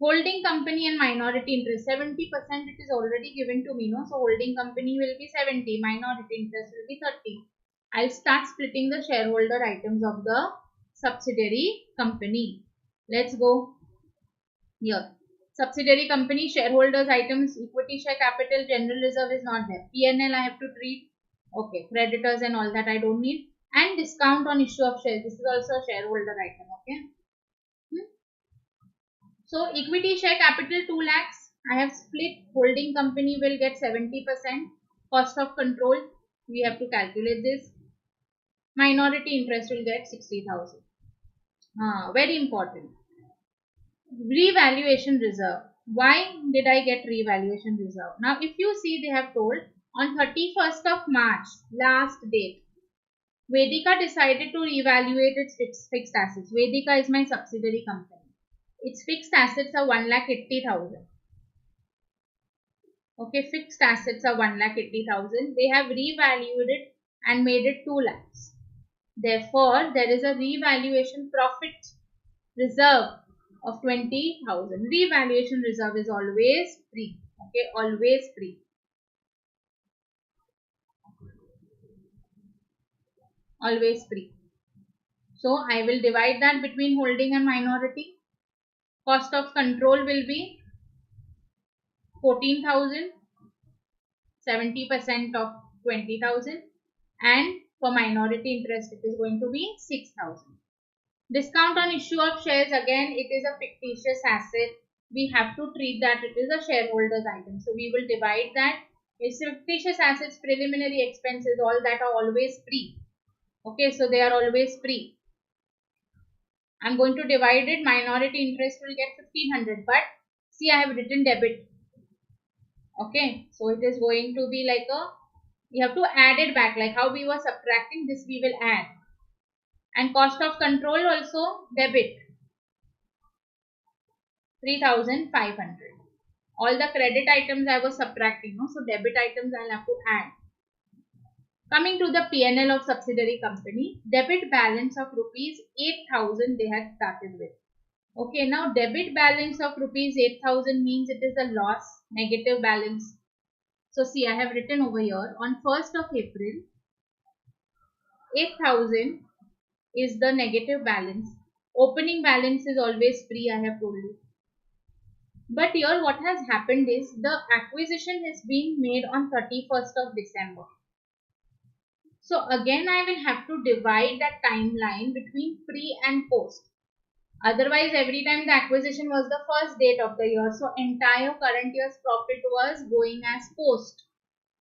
S1: Holding company and minority interest, 70% it is already given to me, no? So holding company will be 70, minority interest will be 30. I'll start splitting the shareholder items of the subsidiary company. Let's go here. Subsidiary company, shareholders items, equity share capital, general reserve is not there. P&L I have to treat. Okay, creditors and all that I don't need. And discount on issue of shares. This is also a shareholder item. Okay. So equity share capital 2 lakhs. I have split. Holding company will get 70%. Cost of control, we have to calculate this. Minority interest will get 60,000. Very important. Revaluation reserve. Why did I get revaluation reserve? Now if you see, they have told on 31st of March, last date, Vedika decided to reevaluate its fixed assets. Vedika is my subsidiary company. Its fixed assets are 1,80,000. Okay, fixed assets are 1,80,000. They have revalued it and made it 2 lakhs. Therefore, there is a revaluation profit reserve of 20,000. Revaluation reserve is always free. Okay, always free. Always free. So I will divide that between holding and minority. Cost of control will be 14,000, 70% of 20,000, and for minority interest it is going to be 6,000. Discount on issue of shares, again it is a fictitious asset. We have to treat that it is a shareholders item. So we will divide that. It's fictitious assets, preliminary expenses, all that are always free. Okay, so they are always free. I'm going to divide it. Minority interest will get 1500, but see, I have written debit. Okay, so it is going to be like a, you have to add it back, like how we were subtracting, this we will add. And cost of control also debit 3500. All the credit items I was subtracting, no? So debit items I'll have to add. Coming to the P&L of subsidiary company, debit balance of rupees 8000 they had started with. Okay, now debit balance of rupees 8000 means it is a loss, negative balance. So see, I have written over here on 1st of April, 8000 is the negative balance. Opening balance is always free, I have told you. But here what has happened is the acquisition is being made on 31st of December. So again I will have to divide that timeline between pre and post. Otherwise every time the acquisition was the first date of the year, so entire current year's profit was going as post.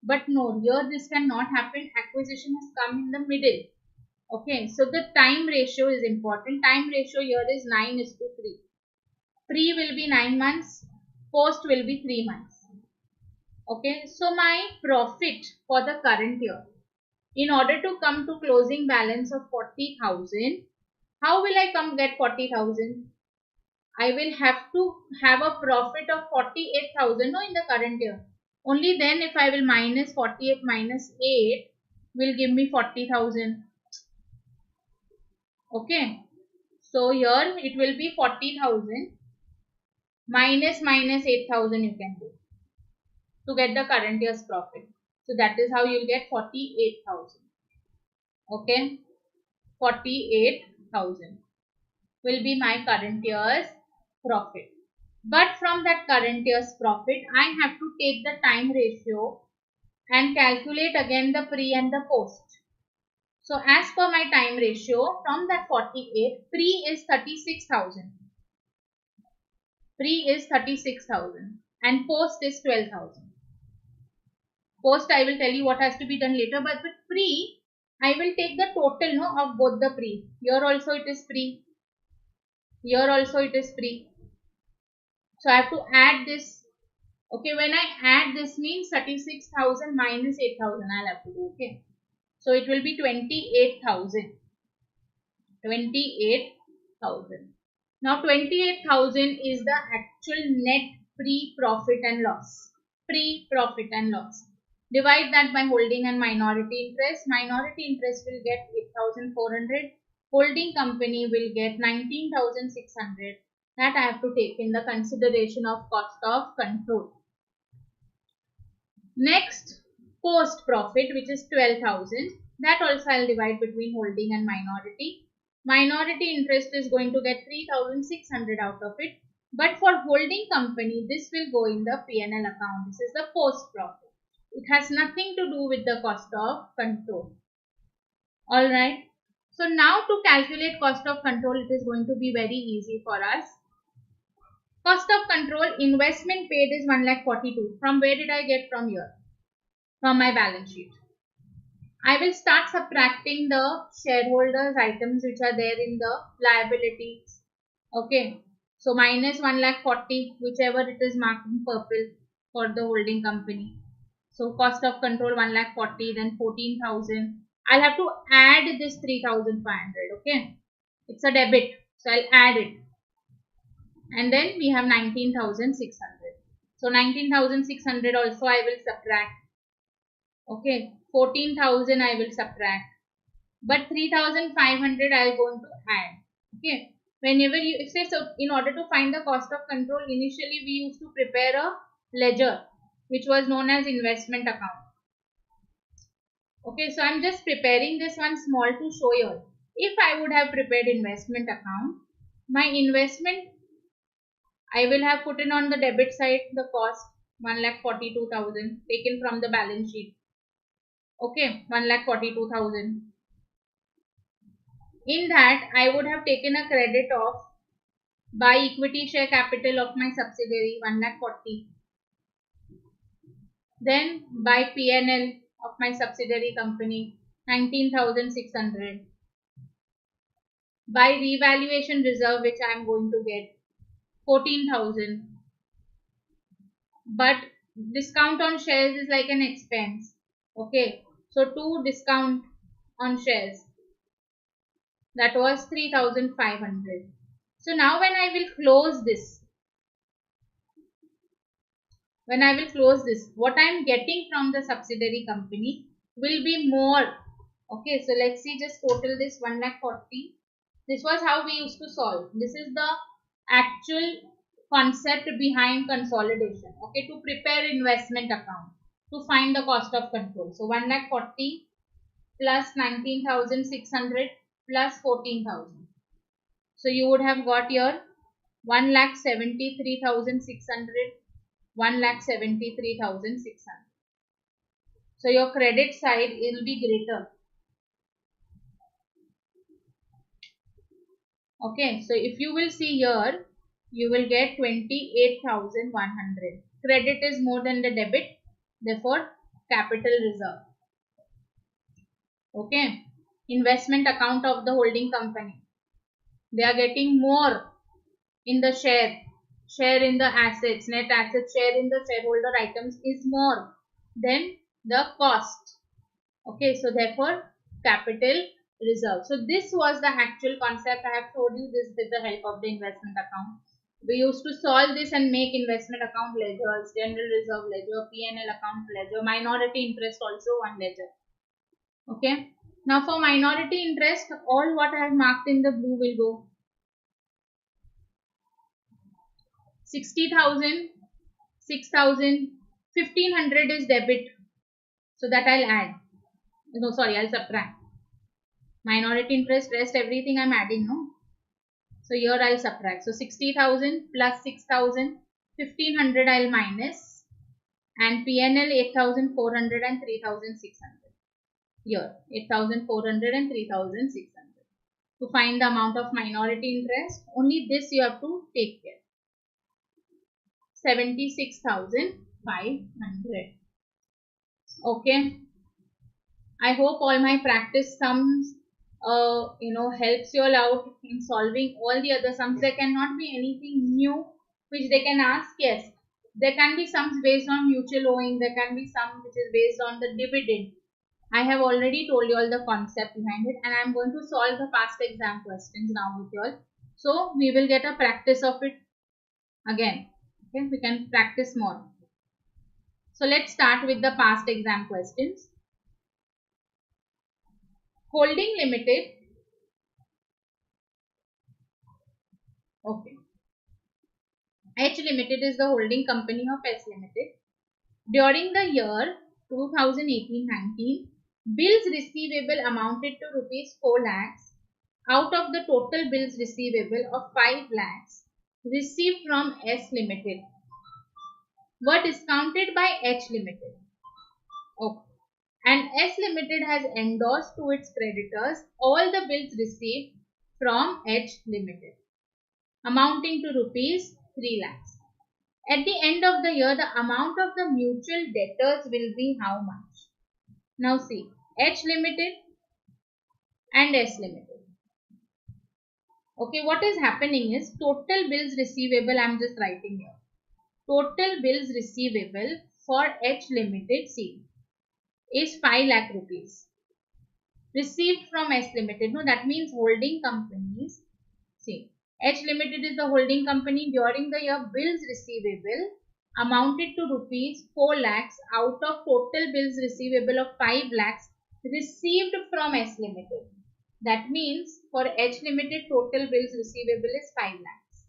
S1: But no, here this cannot happen. Acquisition has come in the middle. Okay, so the time ratio is important. Time ratio here is 9:3. Pre will be 9 months, post will be 3 months. Okay, so my profit for the current year, in order to come to closing balance of 40,000, how will I come get 40,000? I will have to have a profit of 48,000 no, in the current year. Only then if I will minus 48 minus 8 will give me 40,000. Okay. So here it will be 40,000 minus 8,000 you can do to get the current year's profit. So that is how you will get 48,000. Okay. 48,000 will be my current year's profit. But from that current year's profit, I have to take the time ratio and calculate again the pre and the post. So as per my time ratio, from that 48, pre is 36,000. Pre is 36,000 and post is 12,000. Post I will tell you what has to be done later, but with pre, I will take the total no, of both the pre. Here also it is pre. Here also it is pre. So I have to add this. Okay, when I add this means 36,000 minus 8,000 I'll have to do. Okay. So it will be 28,000. 28,000. Now 28,000 is the actual net pre-profit and loss. Pre-profit and loss. Divide that by holding and minority interest. Minority interest will get 8,400. Holding company will get 19,600. That I have to take in the consideration of cost of control. Next, post profit, which is 12,000. That also I'll divide between holding and minority. Minority interest is going to get 3,600 out of it. But for holding company, this will go in the P&L account. This is the post profit. It has nothing to do with the cost of control. Alright. So now to calculate cost of control, it is going to be very easy for us. Cost of control, investment paid is 1,42,000. From where did I get? From here? From my balance sheet. I will start subtracting the shareholders items which are there in the liabilities. Okay. So minus 1,40,000, whichever it is marked in purple for the holding company. So cost of control 1,40,000, then 14,000. I'll have to add this 3,500. Okay. It's a debit. So I'll add it. And then we have 19,600. So 19,600 also I will subtract. Okay. 14,000 I will subtract. But 3,500 I am going to add. Okay. Whenever you say so, in order to find the cost of control, initially we used to prepare a ledger which was known as investment account. Okay, so I'm just preparing this one small to show you. If I would have prepared investment account, my investment I will have put in on the debit side the cost 1,42,000 taken from the balance sheet. Okay, 1,42,000. In that, I would have taken a credit of by equity share capital of my subsidiary 1,40,000. Then by P&L of my subsidiary company 19,600. By revaluation reserve, which I am going to get 14,000. But discount on shares is like an expense. Okay, so to discount on shares, that was 3,500. So now when I will close this, what I am getting from the subsidiary company will be more. Okay, so let's see, just total this 1,40,000. This was how we used to solve. This is the actual concept behind consolidation. Okay, to prepare investment account to find the cost of control. So 1,40,000 plus 19,600 plus 14,000. So you would have got your 1,73,600, 1,73,600. So your credit side will be greater. Okay, so if you will see here, you will get 28,100. Credit is more than the debit, therefore capital reserve. Okay, investment account of the holding company. They are getting more in the share in the assets, net assets share in the shareholder items is more than the cost. Okay, so therefore capital reserve. So this was the actual concept. I have told you this with the help of the investment account. We used to solve this and make investment account ledgers, general reserve ledger, P&L account ledger, minority interest also one ledger. Okay, now for minority interest, all what I have marked in the blue will go. 60,000, 6,000, 1,500 is debit. So that I'll add. No, sorry, I'll subtract. Minority interest, rest everything I'm adding, no? So here I'll subtract. So 60,000 plus 6,000, 1,500 I'll minus. And P&L 8,400 and 3,600. Here, 8,400 and 3,600. To find the amount of minority interest, only this you have to take care. 76,500. Okay. I hope all my practice sums, helps you all out in solving all the other sums. There cannot be anything new which they can ask. Yes, there can be sums based on mutual owing. There can be some which is based on the dividend. I have already told you all the concept behind it, and I am going to solve the past exam questions now with you all. So we will get a practice of it again. Okay, we can practice more. So let's start with the past exam questions. Holding Limited. Okay. H Limited is the holding company of S Limited. During the year 2018-19, bills receivable amounted to rupees 4 lakhs out of the total bills receivable of 5 lakhs received from S Limited were discounted by H Limited. Okay. And S Limited has endorsed to its creditors all the bills received from H Limited amounting to rupees 3 lakhs. At the end of the year, the amount of the mutual debtors will be how much? Now see, H Limited and S Limited. Okay, what is happening is total bills receivable, I am just writing here. Total bills receivable for H Limited, see, is 5 lakh rupees. Received from S Limited, no, that means holding companies. See, H Limited is the holding company. During the year, bills receivable amounted to rupees 4 lakhs out of total bills receivable of 5 lakhs received from S Limited. That means for H Limited, total bills receivable is 5 lakhs.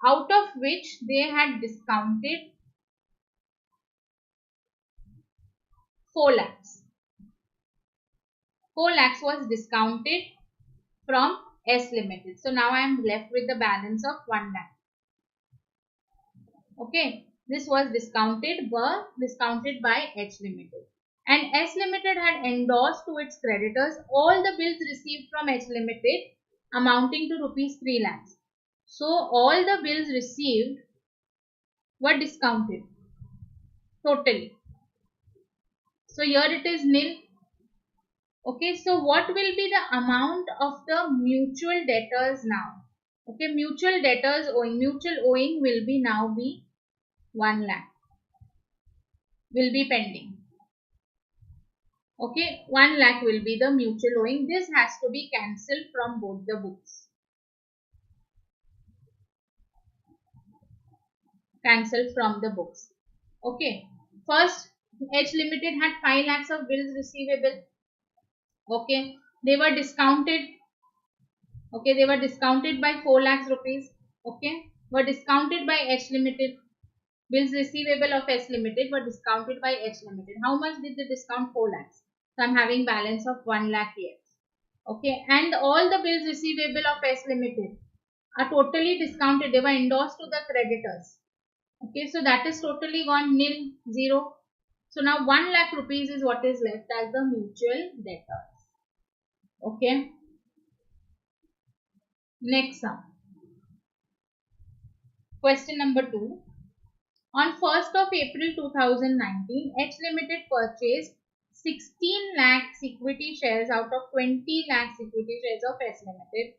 S1: Out of which they had discounted 4 lakhs. 4 lakhs was discounted from S Limited. So now I am left with the balance of 1 lakh. Okay, this was discounted by H Limited. and S Limited had endorsed to its creditors all the bills received from H Limited amounting to rupees 3 lakhs. So all the bills received were discounted totally. So here it is nil. Okay, so what will be the amount of the mutual debtors now? Okay, mutual owing will be now be 1 lakh, will be pending. Okay, 1 lakh will be the mutual owing. This has to be cancelled from both the books. Cancelled from the books. Okay, first H Limited had 5 lakhs of bills receivable. Okay, they were discounted. Okay, they were discounted by 4 lakhs rupees. Okay, were discounted by H Limited. Bills receivable of S Limited were discounted by H Limited. How much did they discount? 4 lakhs. So I'm having balance of 1 lakh here. Okay, and all the bills receivable of S Limited are totally discounted. They were endorsed to the creditors. Okay, so that is totally gone, nil, 0. So now 1 lakh rupees is what is left as the mutual debtors. Okay. Next sum. Question number 2. On 1st of April 2019, H Limited purchased 16 lakhs equity shares out of 20 lakhs equity shares of S Limited.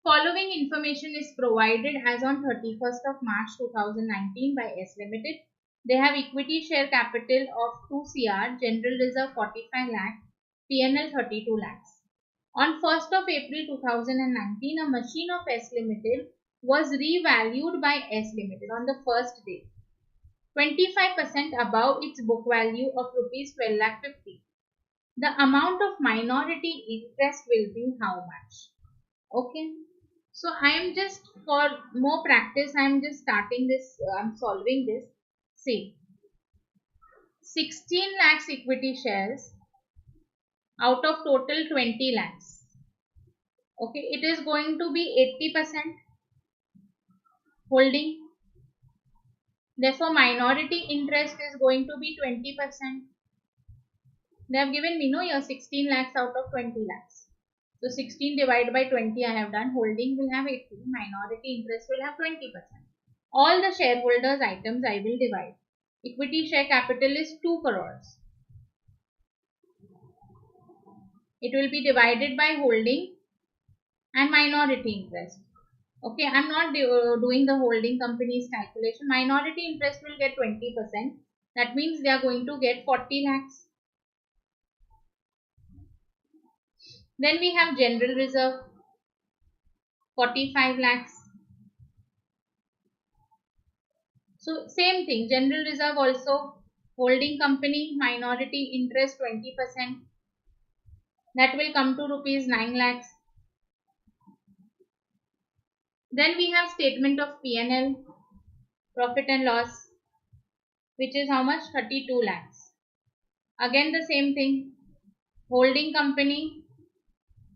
S1: Following information is provided as on 31st of March 2019 by S Limited. They have equity share capital of 2 CR, general reserve 45 lakhs, P&L 32 lakhs. On 1st of April 2019, a machine of S Limited was revalued by S Limited on the first day, 25% above its book value of rupees 12 lakh 50. The amount of minority interest will be how much? Okay. So I am just, for more practice, I am just starting this, I am solving this. See, 16 lakhs equity shares out of total 20 lakhs. Okay, it is going to be 80% holding. Therefore, minority interest is going to be 20%. They have given me, no, here 16 lakhs out of 20 lakhs. So 16 divided by 20 I have done. Holding will have 80. Minority interest will have 20%. All the shareholders items I will divide. Equity share capital is 2 crores. It will be divided by holding and minority interest. Okay, I am not doing the holding company's calculation. Minority interest will get 20%. That means they are going to get 40 lakhs. Then we have general reserve, 45 lakhs. So same thing, general reserve also, holding company, minority interest 20%. That will come to rupees 9 lakhs. Then we have statement of P&L, profit and loss, which is how much? 32 lakhs. Again the same thing, holding company,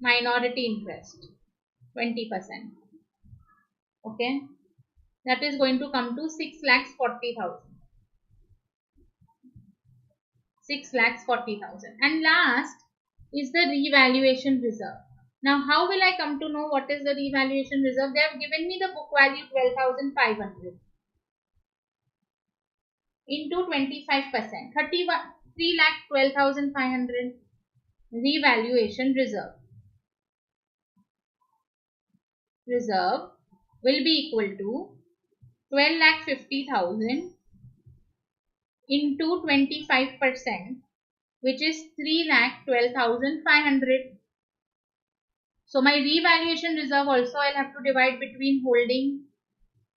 S1: minority interest 20%. Okay, that is going to come to 6 lakhs 40,000. 6 lakhs 40,000. And last is the revaluation reserve. Now how will I come to know what is the revaluation reserve? They have given me the book value 12,500 into 25%, 3,12,500 revaluation reserve. Reserve will be equal to 12,50,000 into 25%, which is 3,12,500. So my revaluation reserve also I'll have to divide between holding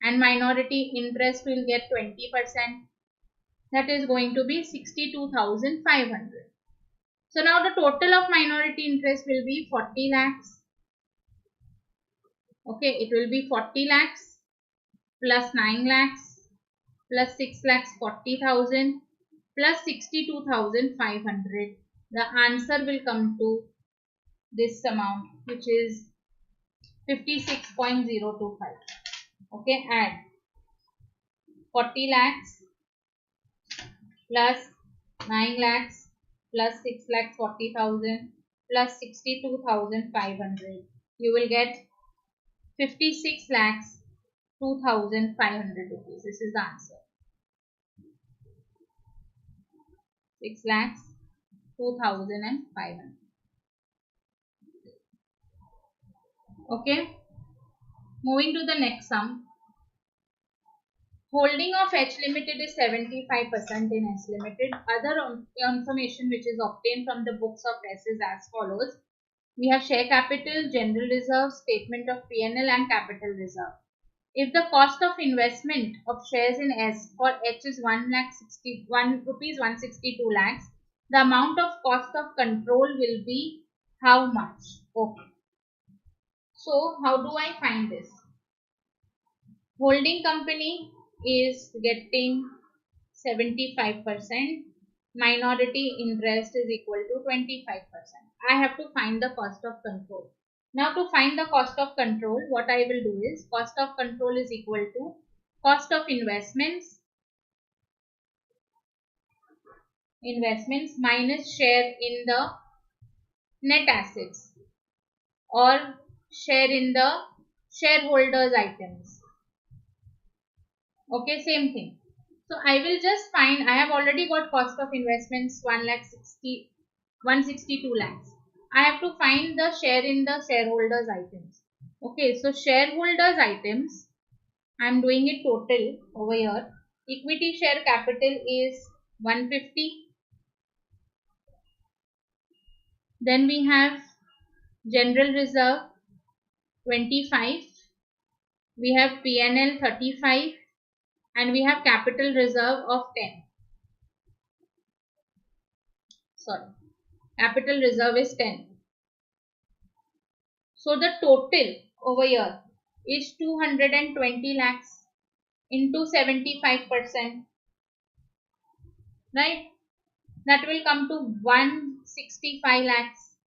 S1: and minority interest, will get 20%. That is going to be 62,500. So now the total of minority interest will be 40 lakhs. Okay, it will be 40 lakhs plus 9 lakhs plus 6 lakhs 40,000 plus 62,500. The answer will come to this amount, which is 56.025. Okay, add 40 lakhs plus 9 lakhs plus 6,40,000 plus 62,500. You will get 56,02,500 rupees. This is the answer. 6,02,500. Okay. Moving to the next sum. Holding of H Limited is 75% in S Limited. Other information which is obtained from the books of S is as follows. We have share capital, general reserve, statement of P&L and capital reserve. If the cost of investment of shares in S for H is 1,61 rupees 162 lakhs, the amount of cost of control will be how much? Okay. So how do I find this? Holding company is getting 75%. Minority interest is equal to 25%. I have to find the cost of control. Now to find the cost of control, what I will do is cost of control is equal to cost of investments minus share in the net assets or share in the shareholders items. Okay, same thing. So I will just find, I have already got cost of investments 162 lakhs. I have to find the share in the shareholders items. Okay, so shareholders items, I am doing it total over here. Equity share capital is 150. Then we have general reserve 25. We have P&L 35. And we have capital reserve of 10. Sorry, capital reserve is 10. So the total over here is 220 lakhs into 75%. Right? That will come to 165 lakhs.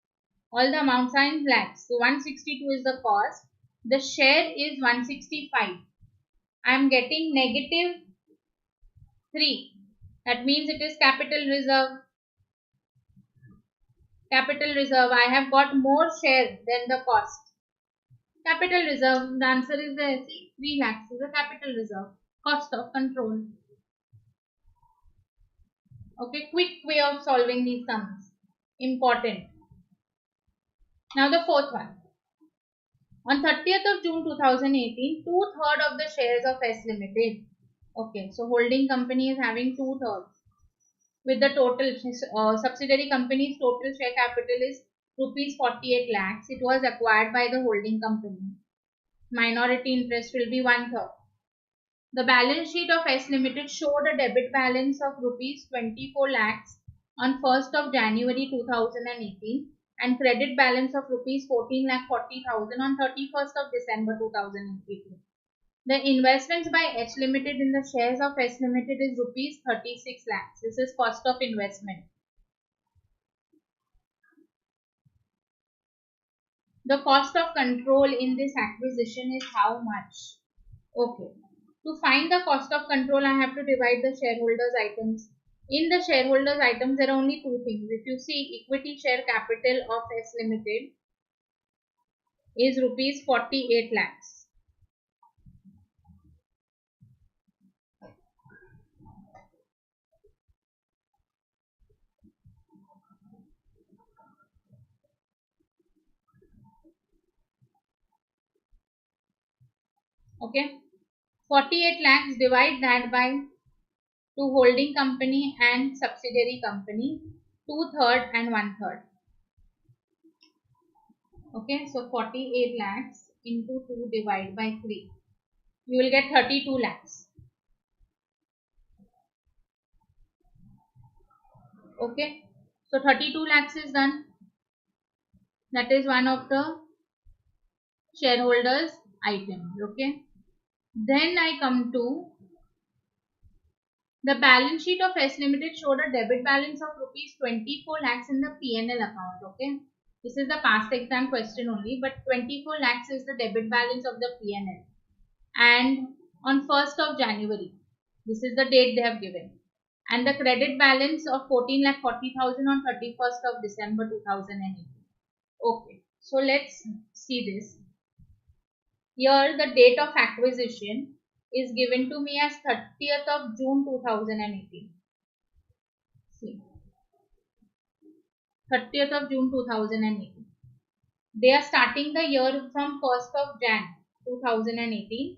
S1: All the amounts are in lakhs. So 162 is the cost. The share is 165. I am getting negative 3. That means it is capital reserve. Capital reserve. I have got more share than the cost. Capital reserve. The answer is the 3 lakhs is the capital reserve. Cost of control. Okay, quick way of solving these sums. Important. Now the fourth one. On 30th of June 2018, 2/3 of the shares of S Limited. Okay, so holding company is having 2/3. With the total subsidiary company's total share capital is rupees 48 lakhs. It was acquired by the holding company. Minority interest will be 1/3. The balance sheet of S Limited showed a debit balance of rupees 24 lakhs on 1st of January 2018 and credit balance of rupees 14,40,000 on 31st of December 2018. The investments by H Limited in the shares of S Limited is rupees 36 lakhs. This is cost of investment. The cost of control in this acquisition is how much? Okay. To find the cost of control, I have to divide the shareholders items. In the shareholders items, there are only two things. If you see, equity share capital of S Limited is rupees 48 lakhs. Okay. 48 lakhs, divide that by to holding company and subsidiary company, 2/3 and 1/3. Okay, so 48 lakhs into 2 divided by 3. You will get 32 lakhs. Okay, so 32 lakhs is done. That is one of the shareholders items. Okay, then I come to the balance sheet of S Limited showed a debit balance of rupees 24 lakhs in the P&L account. Okay, this is the past exam question only, but 24 lakhs is the debit balance of the P&L. And on 1st of January, this is the date they have given. and the credit balance of 14,40,000 on 31st of December 2018. Okay, so let's see this. Here the date of acquisition is given to me as 30th of June 2018. See, 30th of June 2018. They are starting the year from 1st of Jan 2018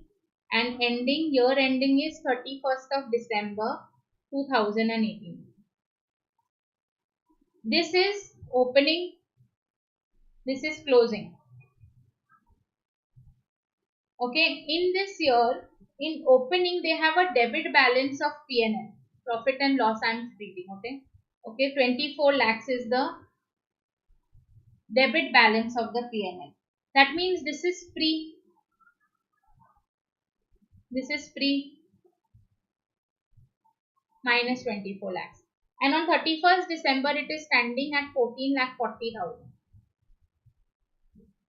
S1: and year ending is 31st of December 2018. This is opening, this is closing. Okay, in this year, in opening, they have a debit balance of P&L, profit and loss I am treating. Okay, 24 lakhs is the debit balance of the P&L. That means this is pre minus 24 lakhs. And on 31st December, it is standing at 14,40,000.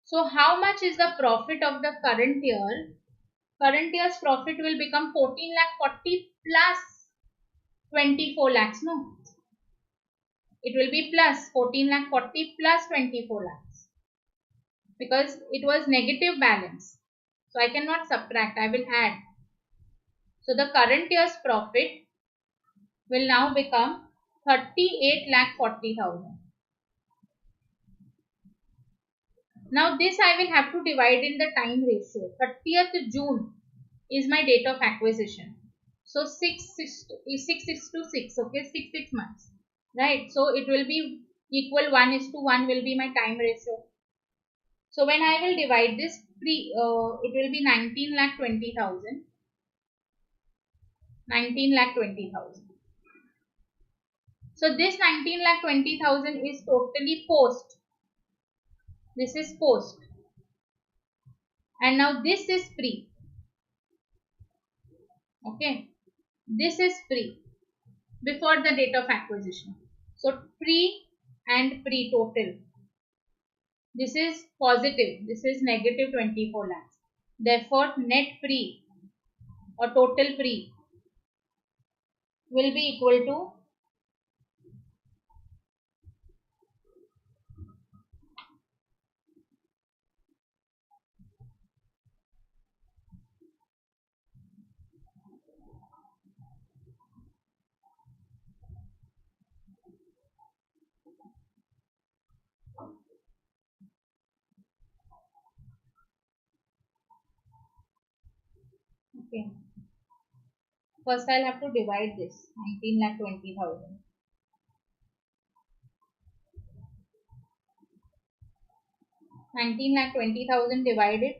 S1: So how much is the profit of the current year? Current year's profit will become 14,40,000 plus 24 lakhs. No, it will be plus 14,40,000 plus 24 lakhs because it was negative balance. So I cannot subtract, I will add. So the current year's profit will now become 38,40,000. Now this I will have to divide in the time ratio. 30th June is my date of acquisition. So 6 is 6, okay, 6 months, right? So it will be equal 1:1 will be my time ratio. So when I will divide this, it will be 19,20,000. 19,20,000. So this 19,20,000 is totally post. This is post. And now this is pre. Okay. This is pre. Before the date of acquisition. So pre and pre total. This is positive. This is negative 24 lakhs. Therefore, net pre or total pre will be equal to okay. First, I'll have to divide this 19,20,000. 19,20,000 divided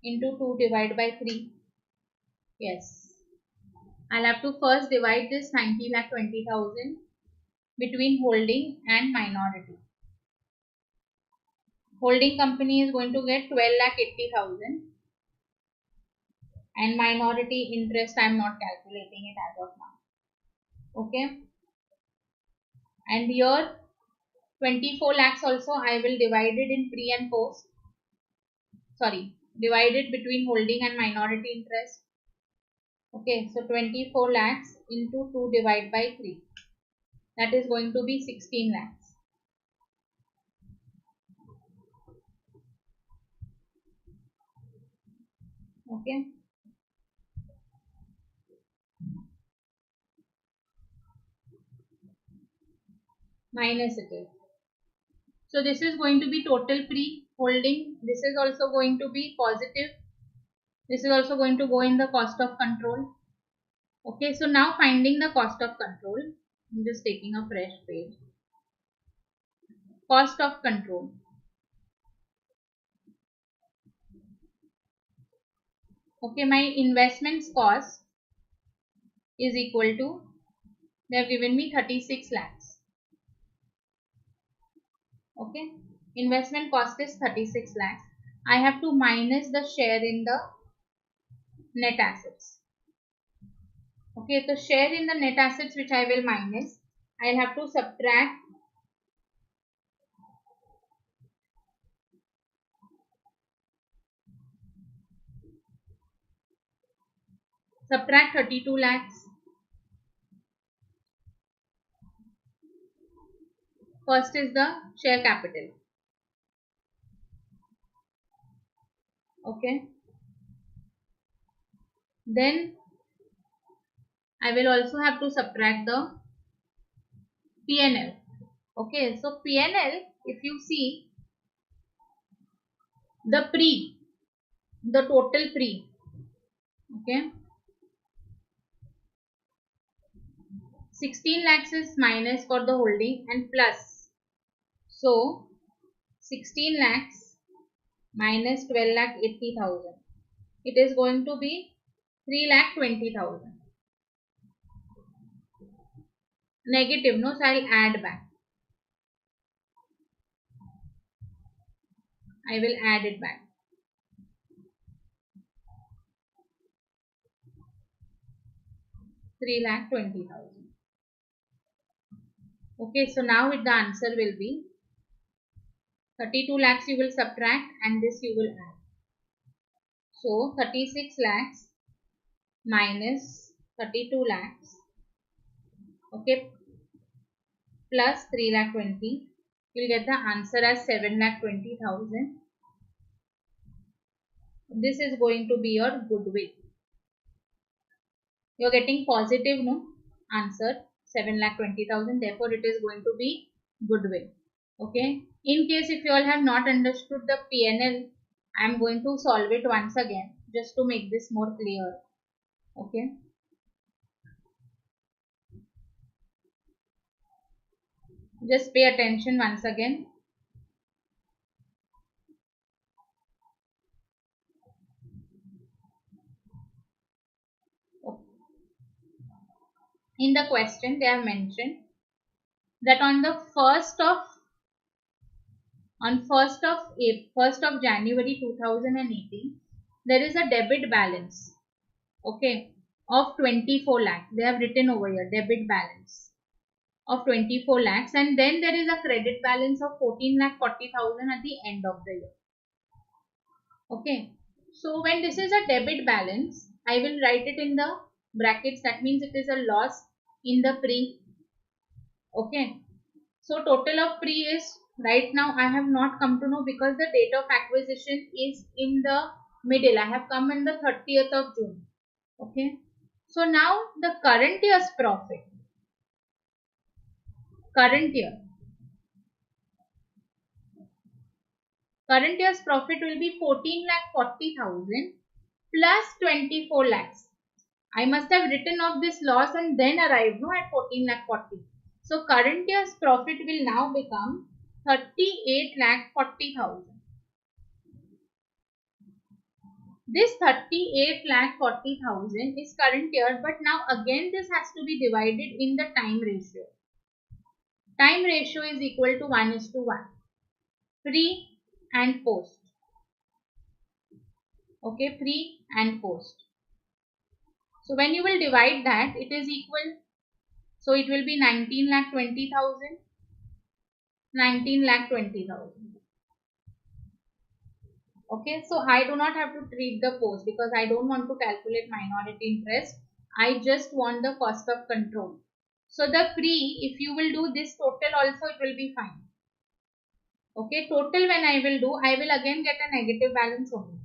S1: into 2 divided by 3. Yes. I'll have to first divide this 19,20,000 between holding and minority. Holding company is going to get 12,80,000 and minority interest I am not calculating it as of now. Okay. And here 24 lakhs also I will divide it in pre and post. Sorry, divide it between holding and minority interest. Okay, so 24 lakhs into 2 divided by 3. That is going to be 16 lakhs. Okay. Minus it is. So this is going to be total pre-holding. This is also going to be positive. This is also going to go in the cost of control. Okay, so now finding the cost of control. I'm just taking a fresh page. Cost of control. Okay, my investments cost is equal to, they have given me 36 lakhs. Okay, investment cost is 36 lakhs. I have to minus the share in the net assets. Okay, the share in the net assets which I will minus, I will have to subtract 32 lakhs First is the share capital. Okay. Then I will also have to subtract the P&L. Okay. So P&L, if you see the total pre. Okay. 16 lakhs is minus for the holding and plus. So 16 lakhs minus 12 lakh 80,000. It is going to be 3 lakh 20,000. Negative, no? So I'll add back. I will add it back. 3 lakh 20,000. Okay, so now the answer will be 32 lakhs you will subtract and this you will add. So 36 lakhs minus 32 lakhs. Okay, plus 3 lakh 20. You will get the answer as 7 lakh 20,000. This is going to be your goodwill. You are getting positive, no? Answer 7 lakh 20,000. Therefore, it is going to be goodwill. Okay. In case if you all have not understood the P&L, I am going to solve it once again just to make this more clear. Okay. Just pay attention once again. In the question, they have mentioned that on 1st of January 2018, there is a debit balance, okay, of 24 lakhs. They have written over here debit balance of 24 lakhs, and then there is a credit balance of 14 lakh 40,000 at the end of the year. Okay, so when this is a debit balance, I will write it in the brackets. That means it is a loss in the pre. Okay, so total of pre is, right now I have not come to know because the date of acquisition is in the middle. I have come on the 30th of June. Okay, so now the current year's profit. Current year's profit will be 14 lakh 40,000 plus 24 lakhs. I must have written off this loss and then arrived at 14 lakh 40. So current year's profit will now become 38 lakh 40,000. This 38 lakh 40,000 is current year, but now again this has to be divided in the time ratio. Time ratio is equal to 1:1. Pre and post. Okay, pre and post. So when you will divide that, it is equal. So it will be 19 lakh 20,000. 19 lakh 20,000. Okay, so I do not have to treat the post because I don't want to calculate minority interest. I just want the cost of control. So the pre, if you will do this total also, it will be fine. Okay, total when I will do, I will again get a negative balance only.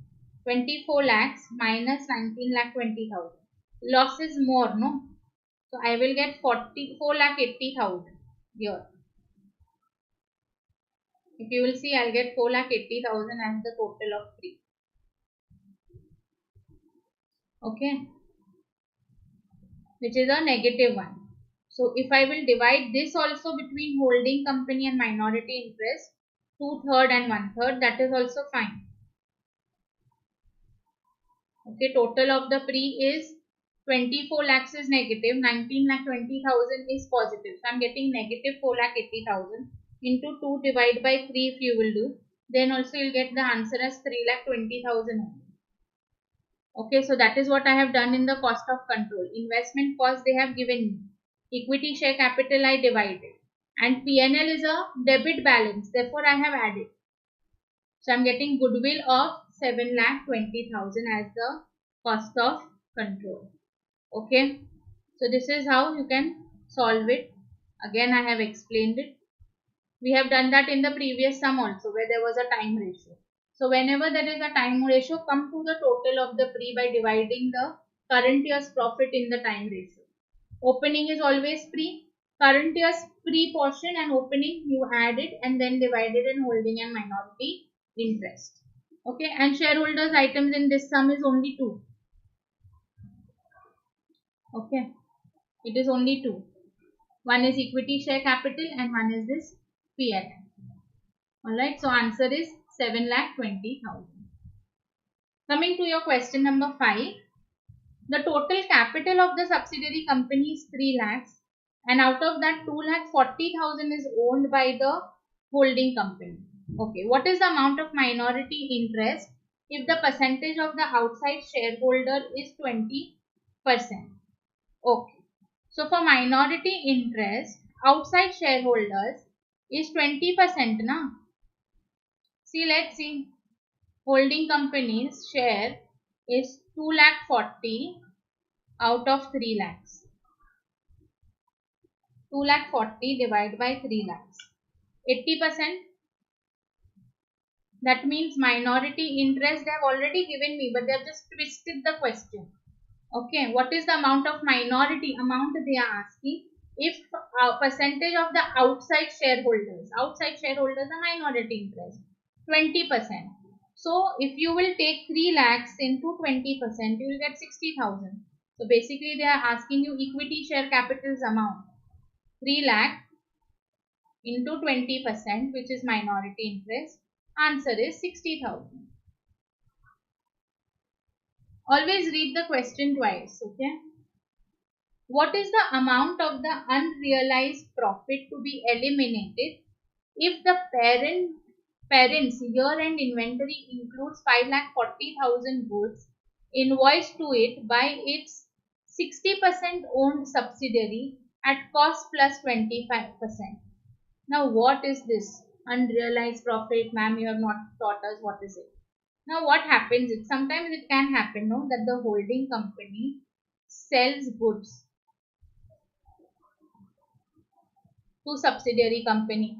S1: 24 lakhs minus 19 lakh 20,000. Loss is more, no? So I will get 44 lakh 80,000 here. If you will see, I'll get 4 lakh 80,000 as the total of pre. Okay, which is a negative one. So if I will divide this also between holding company and minority interest, 2/3 and 1/3, that is also fine. Okay, total of the pre is 24 lakhs is negative, 19 lakh 20,000 is positive. So I'm getting negative 4 lakh 80,000 into 2 divided by 3 if you will do. Then also you'll get the answer as 3 lakh 20,000. Okay, so that is what I have done in the cost of control. Investment cost they have given me. Equity share capital I divided. And P&L is a debit balance. Therefore, I have added. So, I am getting goodwill of 7 lakh 20,000 as the cost of control. Okay. So, this is how you can solve it. Again, I have explained it. We have done that in the previous sum also, where there was a time ratio. So whenever there is a time ratio, come to the total of the pre by dividing the current year's profit in the time ratio. Opening is always pre. Current year's pre portion and opening you add it and then divide it in holding and minority interest. Okay, and shareholders items in this sum is only 2. Okay, it is only 2. One is equity share capital and one is this PL. Alright, so answer is 7,20,000. Coming to your question number 5. The total capital of the subsidiary company is 3 lakhs and out of that 2,40,000 is owned by the holding company. Okay, what is the amount of minority interest if the percentage of the outside shareholder is 20%? Okay, so for minority interest, outside shareholders is 20% now. See, let's see. Holding company's share is 2,40,000 out of 3 lakhs. 2,40,000 divided by 3 lakhs. 80%. That means minority interest they have already given me, but they have just twisted the question. Okay, what is the amount of minority amount they are asking? If percentage of the outside shareholders are minority interest, 20%. So if you will take 3 lakhs into 20%, you will get 60,000. So basically they are asking you equity share capital's amount. 3 lakh into 20%, which is minority interest. Answer is 60,000. Always read the question twice, okay? What is the amount of the unrealized profit to be eliminated if the parent's year-end inventory includes 5,40,000 goods invoiced to it by its 60% owned subsidiary at cost plus 25%? Now what is this unrealized profit? Ma'am, you have not taught us what is it. Now what happens is sometimes it can happen that the holding company sells goods to subsidiary company.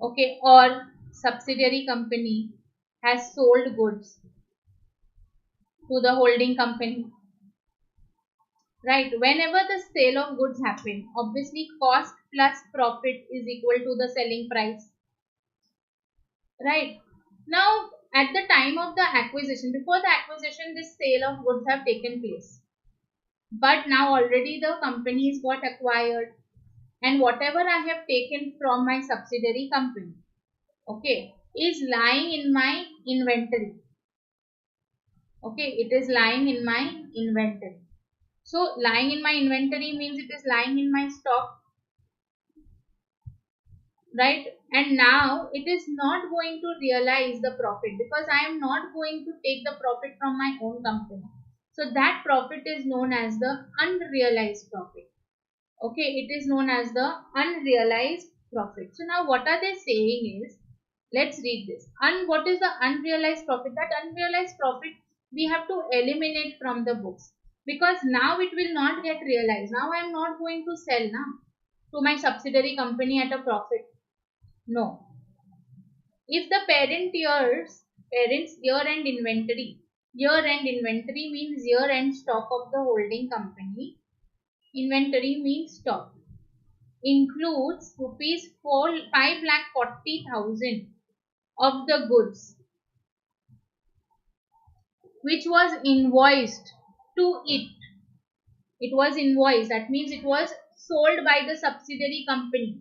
S1: Okay, or subsidiary company has sold goods to the holding company. Right, whenever the sale of goods happen, obviously cost plus profit is equal to the selling price. Right, now at the time of the acquisition, before the acquisition, this sale of goods have taken place. But now already the companies got acquired and whatever I have taken from my subsidiary company, okay, is lying in my inventory. Okay, it is lying in my inventory. So lying in my inventory means it is lying in my stock, right? And now it is not going to realize the profit because I am not going to take the profit from my own company. So that profit is known as the unrealized profit. Okay, it is known as the unrealized profit. So now what are they saying is, let's read this. What is the unrealized profit? That unrealized profit we have to eliminate from the books because now it will not get realized. Now I am not going to sell now to my subsidiary company at a profit. No. If the parent's year-end inventory means year-end stock of the holding company. Inventory means stock. Includes rupees 5,40,000 of the goods which was invoiced to it. It was invoiced. That means it was sold by the subsidiary company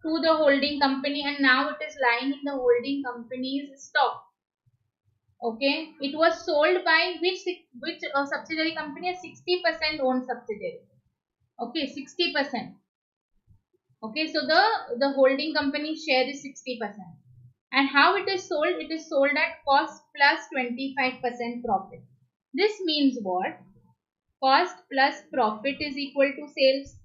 S1: to the holding company and now it is lying in the holding company's stock. Okay, it was sold by which subsidiary company? A 60% owned subsidiary. Okay, 60%. Okay, so the holding company share is 60%. And how it is sold? It is sold at cost plus 25% profit. This means what? Cost plus profit is equal to sales.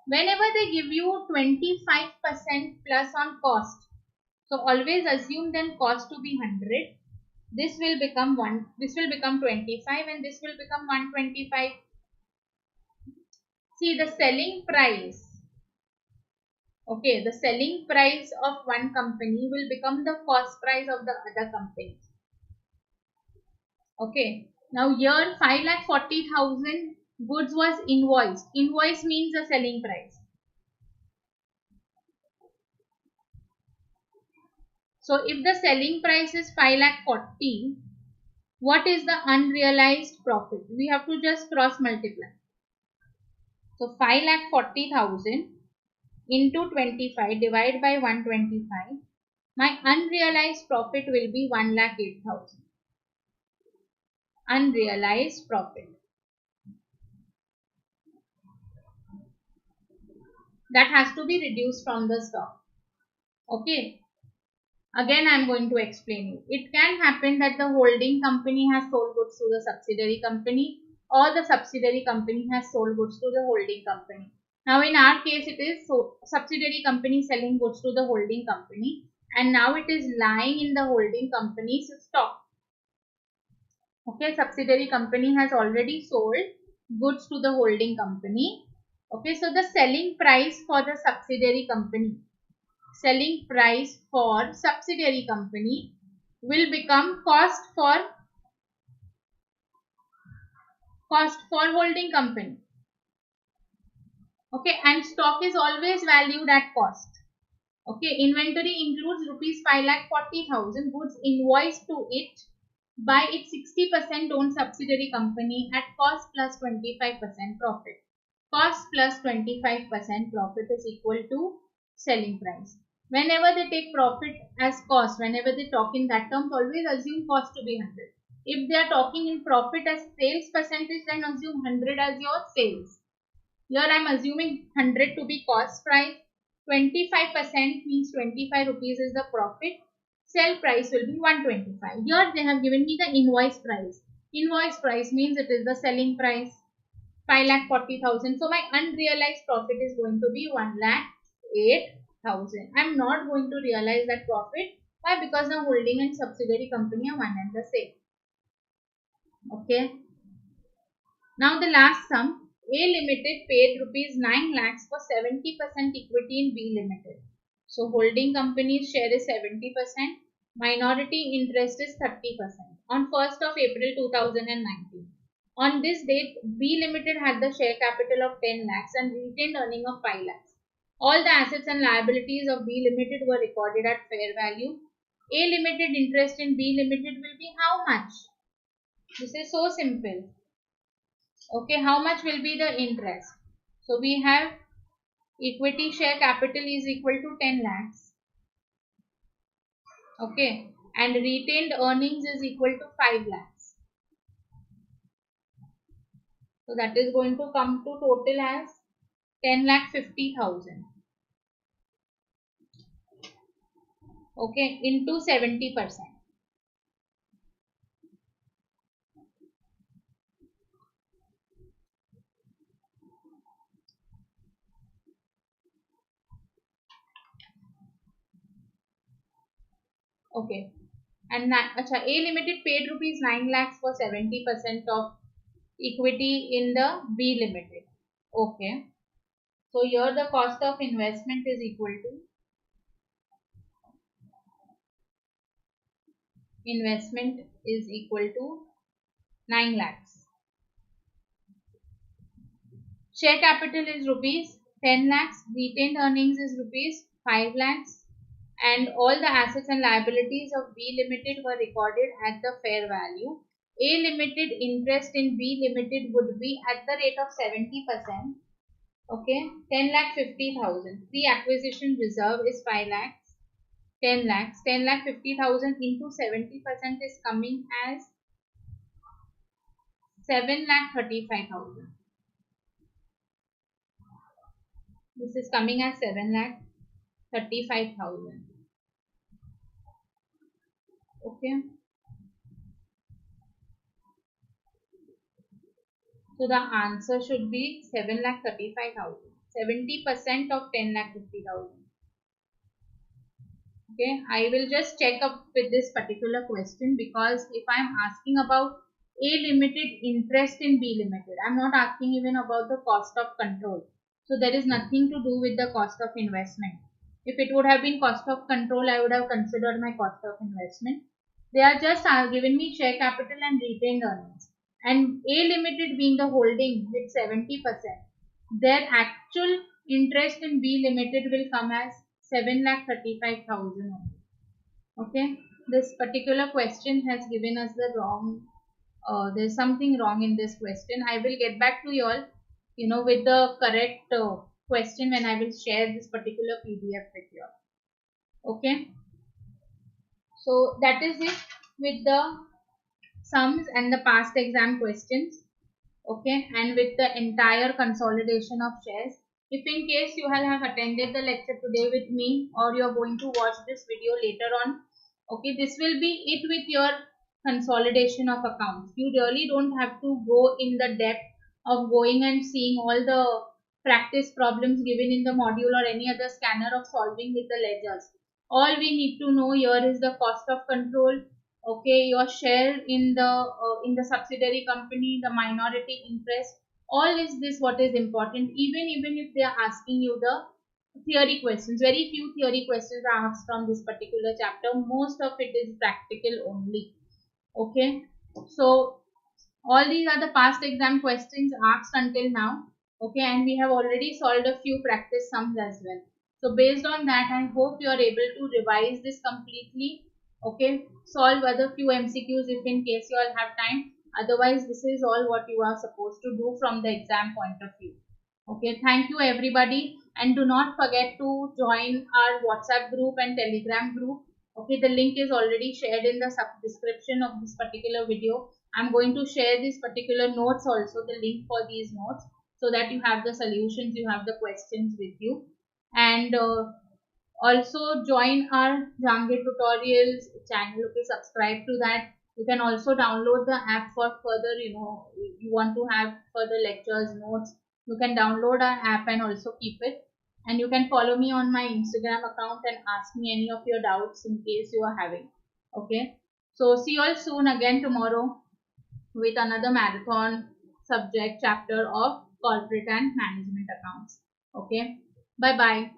S1: Whenever they give you 25% plus on cost, so always assume then cost to be 100. This will become 25 and this will become 125. See, the selling price Okay, the selling price of one company will become the cost price of the other company. Okay, now here 5,40,000 goods was invoiced. Invoice means the selling price. So if the selling price is 5,40,000, what is the unrealized profit? We have to just cross multiply. So 5,40,000 into 25 divided by 125. My unrealized profit will be 1,08,000. Unrealized profit. That has to be reduced from the stock. Okay. Again, I am going to explain you. It can happen that the holding company has sold goods to the subsidiary company, or the subsidiary company has sold goods to the holding company. Now, in our case, it is subsidiary company selling goods to the holding company, and now it is lying in the holding company's stock. Okay, subsidiary company has already sold goods to the holding company. Okay, so the selling price for the subsidiary company will become cost for holding company. Okay, and stock is always valued at cost. Okay, inventory includes rupees 5,40,000 goods invoiced to it by its 60% owned subsidiary company at cost plus 25% profit. Cost plus 25% profit is equal to selling price. Whenever they take profit as cost, whenever they talk in that terms, always assume cost to be 100. If they are talking in profit as sales percentage, then assume 100 as your sales. Here I am assuming 100 to be cost price. 25% means 25 rupees is the profit. Sell price will be 125. Here they have given me the invoice price. Invoice price means it is the selling price. 5,40,000. So my unrealized profit is going to be 1,08,000. I am not going to realize that profit. Why? Because the holding and subsidiary company are one and the same. Okay. Now the last sum. A Limited paid rupees 9 lakhs for 70% equity in B Limited. So holding company's share is 70%. Minority interest is 30%. On 1st of April 2019. On this date, B Limited had the share capital of 10 lakhs and retained earning of 5 lakhs. All the assets and liabilities of B Limited were recorded at fair value. A Limited interest in B Limited will be how much? This is so simple. Okay, how much will be the interest? So we have equity share capital is equal to 10 lakhs. Okay, and retained earnings is equal to 5 lakhs. So that is going to come to total as 10,50,000. Okay, into 70%. Okay, and A Limited paid rupees 9 lakhs for 70% of equity in the B Limited. Okay, so here the cost of investment is equal to 9 lakhs. Share capital is rupees 10 lakhs. Retained earnings is rupees 5 lakhs. And all the assets and liabilities of B Limited were recorded at the fair value. A Limited interest in B Limited would be at the rate of 70%. Okay, 10,50,000. Pre-acquisition reserve is 5 lakhs. 10 lakhs. 10,50,000 into 70% is coming as 7,35,000. This is coming as 7,35,000. Okay. So the answer should be 7,35,000. 70% of 10,50,000. Okay. I will just check up with this particular question, because if I am asking about A Limited interest in B Limited, I am not asking even about the cost of control. So there is nothing to do with the cost of investment. If it would have been cost of control, I would have considered my cost of investment. They are just giving me share capital and retained earnings. And A Limited being the holding with 70%, their actual interest in B Limited will come as 7,35,000 only. Okay, this particular question has given us the wrong, there's something wrong in this question. I will get back to you all, with the correct question when I will share this particular PDF with you all. Okay, so that is it with the sums and the past exam questions. Okay, and with the entire consolidation of shares. If in case you have attended the lecture today with me, or you are going to watch this video later on, okay, this will be it with your consolidation of accounts. You really don't have to go in the depth of going and seeing all the practice problems given in the module or any other scanner of solving with the ledgers. All we need to know here is the cost of control, okay, your share in the subsidiary company, the minority interest. All is this what is important. Even if they are asking you the theory questions, very few theory questions are asked from this particular chapter. Most of it is practical only. Okay, so all these are the past exam questions asked until now. Okay, and we have already solved a few practice sums as well. So based on that, I hope you are able to revise this completely. Okay, solve other few MCQs if in case you all have time. Otherwise, this is all what you are supposed to do from the exam point of view. Okay, thank you everybody, and do not forget to join our WhatsApp group and Telegram group. Okay, the link is already shared in the sub description of this particular video. I'm going to share these particular notes also, the link for these notes, so that you have the solutions, you have the questions with you. And also join our Jahangir tutorials channel. Okay, subscribe to that. You can also download the app for further, you want to have further lectures, notes. You can download our app and also keep it. And you can follow me on my Instagram account and ask me any of your doubts in case you are having. Okay. So see you all soon again tomorrow with another marathon subject chapter of corporate and management accounts. Okay. Bye bye.